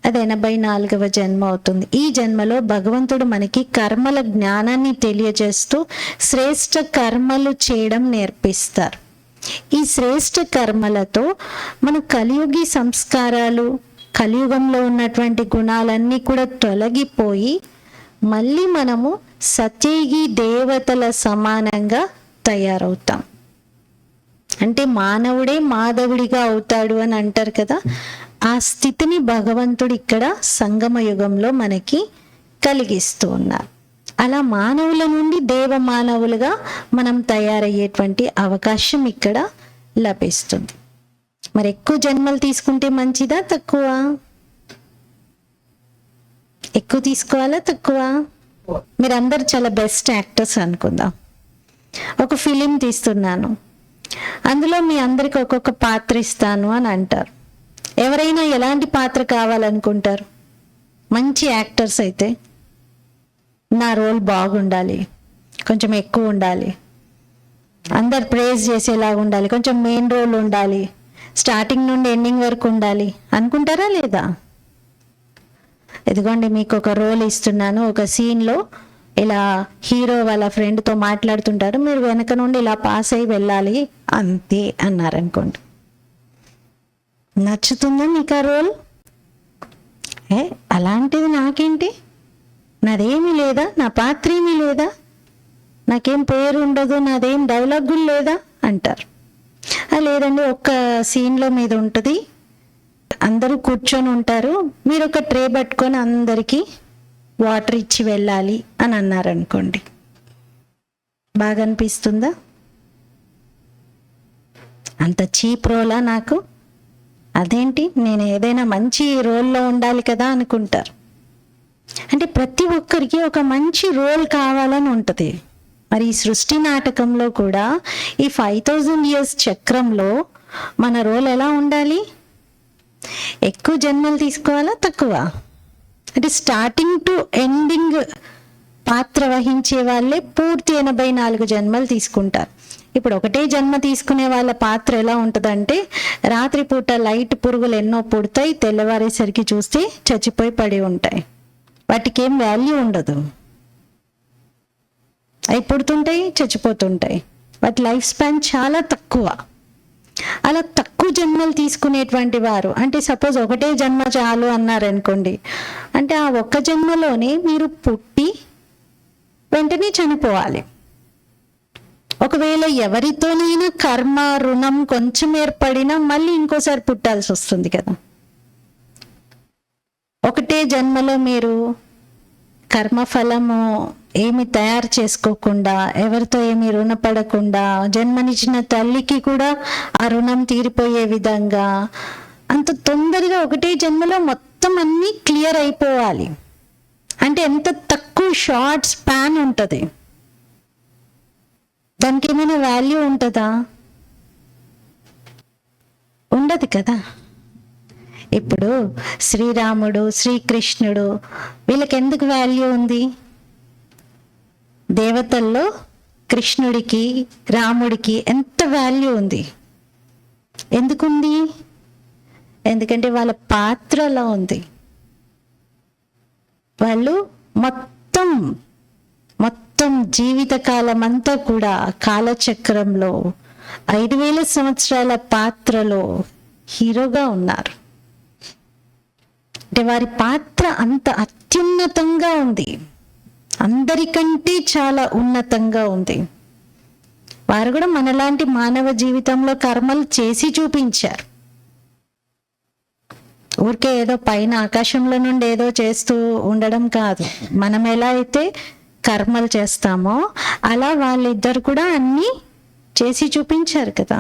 అది 84వ జన్మ అవుతుంది. ఈ జన్మలో భగవంతుడు మనకి కర్మల జ్ఞానాన్ని తెలియజేస్తూ శ్రేష్ఠ కర్మలు చేయడం నేర్పిస్తారు. ఈ శ్రేష్ఠ కర్మలతో మన కలియుగి సంస్కారాలు, కలియుగంలో ఉన్నటువంటి గుణాలన్నీ కూడా తొలగిపోయి మళ్ళీ మనము సత్యయుగి దేవతల సమానంగా తయారవుతాం. అంటే మానవుడే మాధవుడిగా అవుతాడు అని అంటారు కదా, ఆ స్థితిని భగవంతుడు ఇక్కడ సంగమ యుగంలో మనకి కలిగిస్తూ ఉన్నారు. అలా మానవుల నుండి దేవ మానవులుగా మనం తయారయ్యేటువంటి అవకాశం ఇక్కడ లభిస్తుంది. మరి ఎక్కువ జన్మలు తీసుకుంటే మంచిదా తక్కువ? ఎక్కువ తీసుకోవాలా తక్కువ? మీరందరు చాలా బెస్ట్ యాక్టర్స్ అనుకుందాం. ఒక ఫిలిం తీస్తున్నాను, అందులో మీ అందరికి ఒక్కొక్క పాత్ర ఇస్తాను అని అంటారు. ఎవరైనా ఎలాంటి పాత్ర కావాలనుకుంటారు? మంచి యాక్టర్స్ అయితే నా రోల్ బాగుండాలి, కొంచెం ఎక్కువ ఉండాలి, అందరు ప్రేజ్ చేసేలాగా ఉండాలి, కొంచెం మెయిన్ రోల్ ఉండాలి, స్టార్టింగ్ నుండి ఎండింగ్ వరకు ఉండాలి అనుకుంటారా లేదా? ఇదిగోండి మీకు ఒక రోల్ ఇస్తున్నాను, ఒక సీన్లో ఇలా హీరో వాళ్ళ ఫ్రెండ్తో మాట్లాడుతుంటారు, మీరు వెనక నుండి ఇలా పాస్ అయ్యి వెళ్ళాలి అంతే అన్నారనుకోండి, నచ్చుతుందా మీకు ఆ రోల్? అలాంటిది నాకేంటి, నాదేమీ లేదా, నా పాత్ర ఏమీ లేదా, నాకేం పేరు ఉండదు, నాదేం డైలాగులు లేదా అంటారు. లేదండి ఒక్క సీన్లో మీద ఉంటుంది, అందరూ కూర్చొని ఉంటారు, మీరు ఒక ట్రే పట్టుకొని అందరికీ వాటర్ ఇచ్చి వెళ్ళాలి అని అన్నారనుకోండి, బాగా అనిపిస్తుందా? అంత చీప్ రోలా నాకు? అదేంటి, నేను ఏదైనా మంచి రోల్లో ఉండాలి కదా అనుకుంటారు. అంటే ప్రతి ఒక్కరికి ఒక మంచి రోల్ కావాలని ఉంటుంది. మరి ఈ సృష్టి నాటకంలో కూడా ఈ 5000 years చక్రంలో మన రోల్ ఎలా ఉండాలి? ఎక్కువ జన్మలు తీసుకోవాలా, తక్కువ? అంటే స్టార్టింగ్ టు ఎండింగ్ పాత్ర వహించే వాళ్ళే పూర్తి 84 జన్మలు తీసుకుంటారు. ఇప్పుడు ఒకటే జన్మ తీసుకునే వాళ్ళ పాత్ర ఎలా ఉంటుందంటే, రాత్రిపూట లైట్ పురుగులు ఎన్నో పుడతాయి, తెల్లవారేసరికి చూస్తే చచ్చిపోయి పడి ఉంటాయి, వాటికి ఏం వాల్యూ ఉండదు, అవి పుడుతుంటాయి చచ్చిపోతుంటాయి, వాటి లైఫ్ స్పాన్ చాలా తక్కువ. అలా తక్కువ జన్మలు తీసుకునేటువంటి వారు, అంటే సపోజ్ ఒకటే జన్మ చాలు అన్నారనుకోండి, అంటే ఆ ఒక్క జన్మలోనే మీరు పుట్టి వెంటనే చనిపోవాలి. ఒకవేళ ఎవరితోనైనా కర్మ రుణం కొంచెం ఏర్పడినా మళ్ళీ ఇంకోసారి పుట్టాల్సి వస్తుంది కదా. ఒకటే జన్మలో మీరు కర్మఫలము ఏమి తయారు చేసుకోకుండా, ఎవరితో ఏమి రుణపడకుండా, జన్మనిచ్చిన తల్లికి కూడా ఆ రుణం తీరిపోయే విధంగా అంత తొందరగా ఒకటే జన్మలో మొత్తం అన్నీ క్లియర్ అయిపోవాలి అంటే ఎంత తక్కువ షార్ట్ స్పాన్ ఉంటుంది, దానికి ఏమైనా వాల్యూ ఉంటుందా? ఉండదు కదా. ఇప్పుడు శ్రీరాముడు, శ్రీకృష్ణుడు, వీళ్ళకి ఎందుకు వాల్యూ ఉంది? దేవతల్లో కృష్ణుడికి రాముడికి ఎంత వాల్యూ ఉంది? ఎందుకుంది? ఎందుకంటే వాళ్ళ పాత్రలో ఉంది. వాళ్ళు మొత్తం జీవితకాలం అంతా కూడా కాలచక్రంలో 5000 సంవత్సరాల పాత్రలో హీరోగా ఉన్నారు. అంటే వారి పాత్ర అంత అత్యున్నతంగా ఉంది, అందరికంటే చాలా ఉన్నతంగా ఉంది. వారు కూడా మనలాంటి మానవ జీవితంలో కర్మలు చేసి చూపించారు. ఊరికే ఏదో పైన ఆకాశంలో నుండి ఏదో చేస్తూ ఉండడం కాదు. మనం ఎలా అయితే కర్మలు చేస్తామో అలా వాళ్ళిద్దరు కూడా అన్నీ చేసి చూపించారు కదా.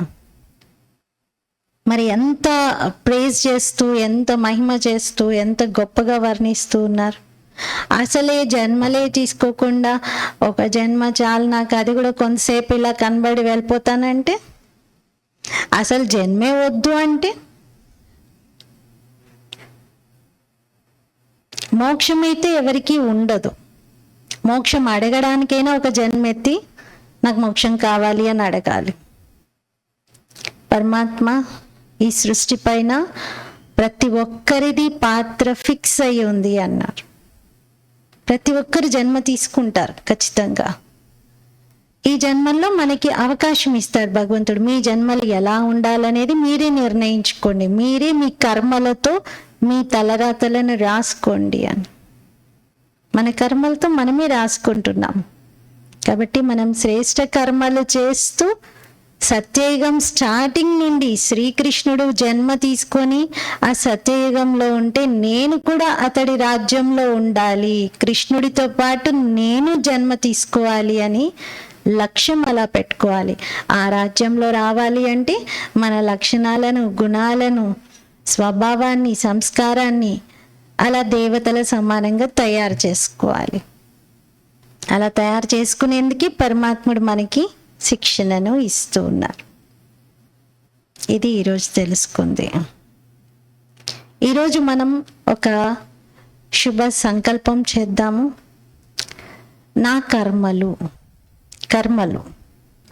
మరి ఎంత ప్రేజ్ చేస్తూ, ఎంత మహిమ చేస్తూ, ఎంత గొప్పగా వర్ణిస్తూ ఉన్నారు. అసలే జన్మలే తీసుకోకుండా ఒక జన్మ చాలు నాకు, అది కూడా కొంతసేపు ఇలా కనబడి వెళ్ళిపోతానంటే, అసలు జన్మే వద్దు అంటే, మోక్షం అయితే ఎవరికీ ఉండదు. మోక్షం అడగడానికైనా ఒక జన్మెత్తి నాకు మోక్షం కావాలి అని అడగాలి. పరమాత్మ ఈ సృష్టి పైన ప్రతి ఒక్కరిది పాత్ర ఫిక్స్ అయి ఉంది అన్నారు. ప్రతి ఒక్కరు జన్మ తీసుకుంటారు ఖచ్చితంగా. ఈ జన్మల్లో మనకి అవకాశం ఇస్తాడు భగవంతుడు. మీ జన్మలు ఎలా ఉండాలనేది మీరే నిర్ణయించుకోండి, మీరే మీ కర్మలతో మీ తలరాతలను రాసుకోండి అని. మన కర్మలతో మనమే రాసుకుంటున్నాం కాబట్టి మనం శ్రేష్ఠ కర్మలు చేస్తూ సత్యయుగం స్టార్టింగ్ నుండి శ్రీకృష్ణుడు జన్మ తీసుకొని ఆ సత్యయుగంలో ఉంటే నేను కూడా అతడి రాజ్యంలో ఉండాలి, కృష్ణుడితో పాటు నేను జన్మ తీసుకోవాలి అని లక్ష్యం అలా పెట్టుకోవాలి. ఆ రాజ్యంలో రావాలి అంటే మన లక్షణాలను, గుణాలను, స్వభావాన్ని, సంస్కారాన్ని అలా దేవతల సమానంగా తయారు చేసుకోవాలి. అలా తయారు చేసుకునేందుకు పరమాత్ముడు మనకి శిక్షణను ఇస్తూ ఉన్నారు. ఇది ఈరోజు తెలుసుకుంది. ఈరోజు మనం ఒక శుభ సంకల్పం చేద్దాము. నా కర్మలు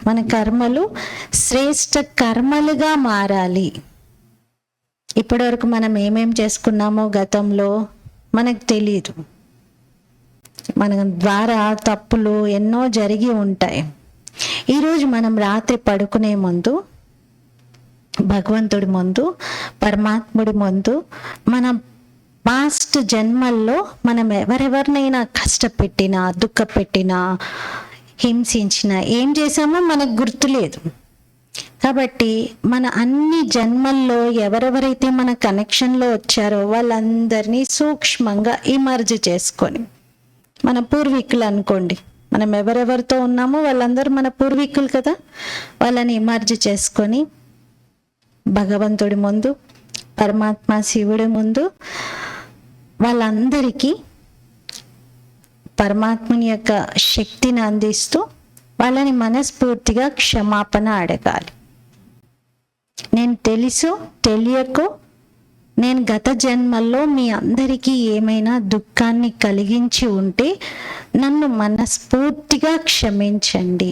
మన కర్మలు శ్రేష్ట కర్మలుగా మారాలి. ఇప్పటివరకు మనం ఏమేం చేసుకున్నామో గతంలో మనకు తెలియదు. మన ద్వారా తప్పులు ఎన్నో జరిగి ఉంటాయి. ఈరోజు మనం రాత్రి పడుకునే ముందు భగవంతుడి ముందు, పరమాత్ముడి ముందు, మన పాస్ట్ జన్మల్లో మనం ఎవరెవరినైనా కష్టపెట్టినా, దుఃఖపెట్టినా, హింసించినా, ఏం చేశామో మనకు గుర్తులేదు. కాబట్టి మన అన్ని జన్మల్లో ఎవరెవరైతే మన కనెక్షన్లో వచ్చారో వాళ్ళందరినీ సూక్ష్మంగా ఇమర్జ్ చేసుకొని, మన పూర్వీకులు అనుకోండి, మనం ఎవరెవరితో ఉన్నామో వాళ్ళందరూ మన పూర్వీకులు కదా, వాళ్ళని ఇమర్జ్ చేసుకొని భగవంతుడి ముందు, పరమాత్మ శివుడి ముందు వాళ్ళందరికీ పరమాత్మని యొక్క శక్తిని అందిస్తూ వాళ్ళని మనస్ఫూర్తిగా క్షమాపణ అడగాలి. నేను తెలుసో తెలియకో నేను గత జన్మల్లో మీ అందరికీ ఏమైనా దుఃఖాన్ని కలిగించి ఉంటే నన్ను మనస్ఫూర్తిగా క్షమించండి.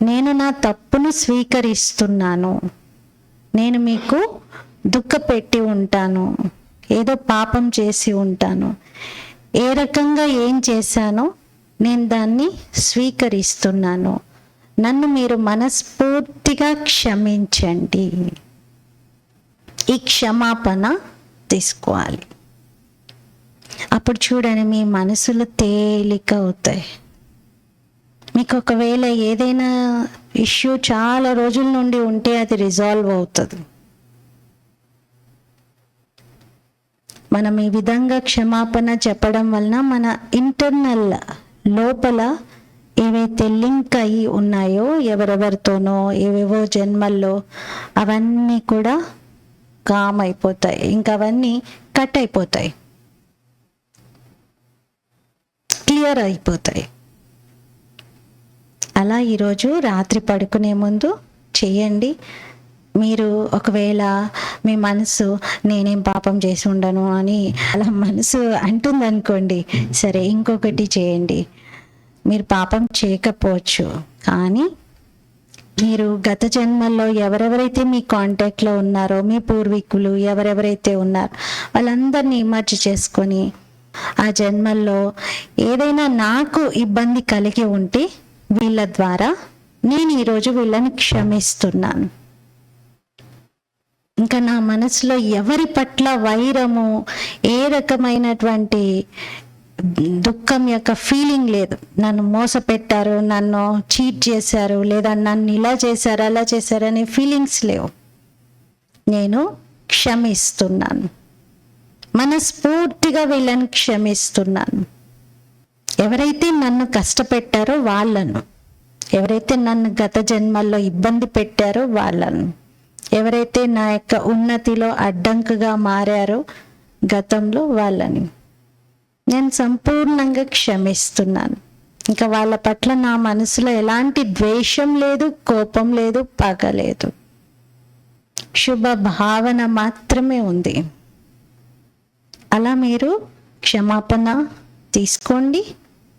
నేను నా తప్పును స్వీకరిస్తున్నాను. నేను మీకు దుఃఖపెట్టి ఉంటాను, ఏదో పాపం చేసి ఉంటాను. ఏ రకంగా ఏం చేశానో నేను దాన్ని స్వీకరిస్తున్నాను. నన్ను మీరు మనస్ఫూర్తిగా క్షమించండి. ఈ క్షమాపణ తీసుకోవాలి. అప్పుడు చూడండి, మీ మనసులు తేలిక అవుతాయి. మీకు ఒకవేళ ఏదైనా ఇష్యూ చాలా రోజుల నుండి ఉంటే అది రిజాల్వ్ అవుతుంది. మనం ఈ విధంగా క్షమాపణ చెప్పడం వలన మన ఇంటర్నల్ లోపల ఏవైతే లింక్ అయ్యి ఉన్నాయో ఎవరెవరితోనో ఏవేవో జన్మల్లో అవన్నీ కూడా కామ్ అయిపోతాయి. ఇంకా అవన్నీ కట్ అయిపోతాయి, క్లియర్ అయిపోతాయి. అలా ఈరోజు రాత్రి పడుకునే ముందు చేయండి. మీరు ఒకవేళ మీ మనసు నేనేం పాపం చేసి ఉండను అని అలా మనసు అంటుందనుకోండి, సరే ఇంకొకటి చేయండి. మీరు పాపం చేయకపోవచ్చు, కానీ మీరు గత జన్మల్లో ఎవరెవరైతే మీ కాంటాక్ట్లో ఉన్నారో, మీ పూర్వీకులు ఎవరెవరైతే ఉన్నారో వాళ్ళందరినీ ఇమర్జ్ చేసుకొని ఆ జన్మల్లో ఏదైనా నాకు ఇబ్బంది కలిగి ఉంటే వీళ్ళ ద్వారా నేను ఈరోజు వీళ్ళని క్షమిస్తున్నాను. ఇంకా నా మనసులో ఎవరి పట్ల వైరము, ఏ రకమైనటువంటి దుఃఖం యొక్క ఫీలింగ్ లేదు. నన్ను మోసపెట్టారు, నన్ను చీట్ చేశారు, లేదా నన్ను ఇలా చేశారు అలా చేశారు అనే ఫీలింగ్స్ లేవు. నేను క్షమిస్తున్నాను, మనస్ఫూర్తిగా వీళ్ళని క్షమిస్తున్నాను. ఎవరైతే నన్ను కష్టపెట్టారో వాళ్ళను, ఎవరైతే నన్ను గత జన్మల్లో ఇబ్బంది పెట్టారో వాళ్ళను, ఎవరైతే నా యొక్క ఉన్నతిలో అడ్డంకుగా మారారో గతంలో వాళ్ళని నేను సంపూర్ణంగా క్షమిస్తున్నాను. ఇంకా వాళ్ళ పట్ల నా మనసులో ఎలాంటి ద్వేషం లేదు, కోపం లేదు, పగ లేదు, శుభ భావన మాత్రమే ఉంది. అలా మీరు క్షమాపణ తీసుకోండి,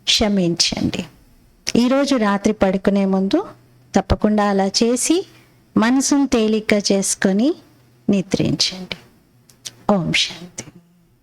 క్షమించండి. ఈరోజు రాత్రి పడుకునే ముందు తప్పకుండా అలా చేసి మనసును తేలిక చేసుకొని నిద్రించండి. ఓం శాంతి.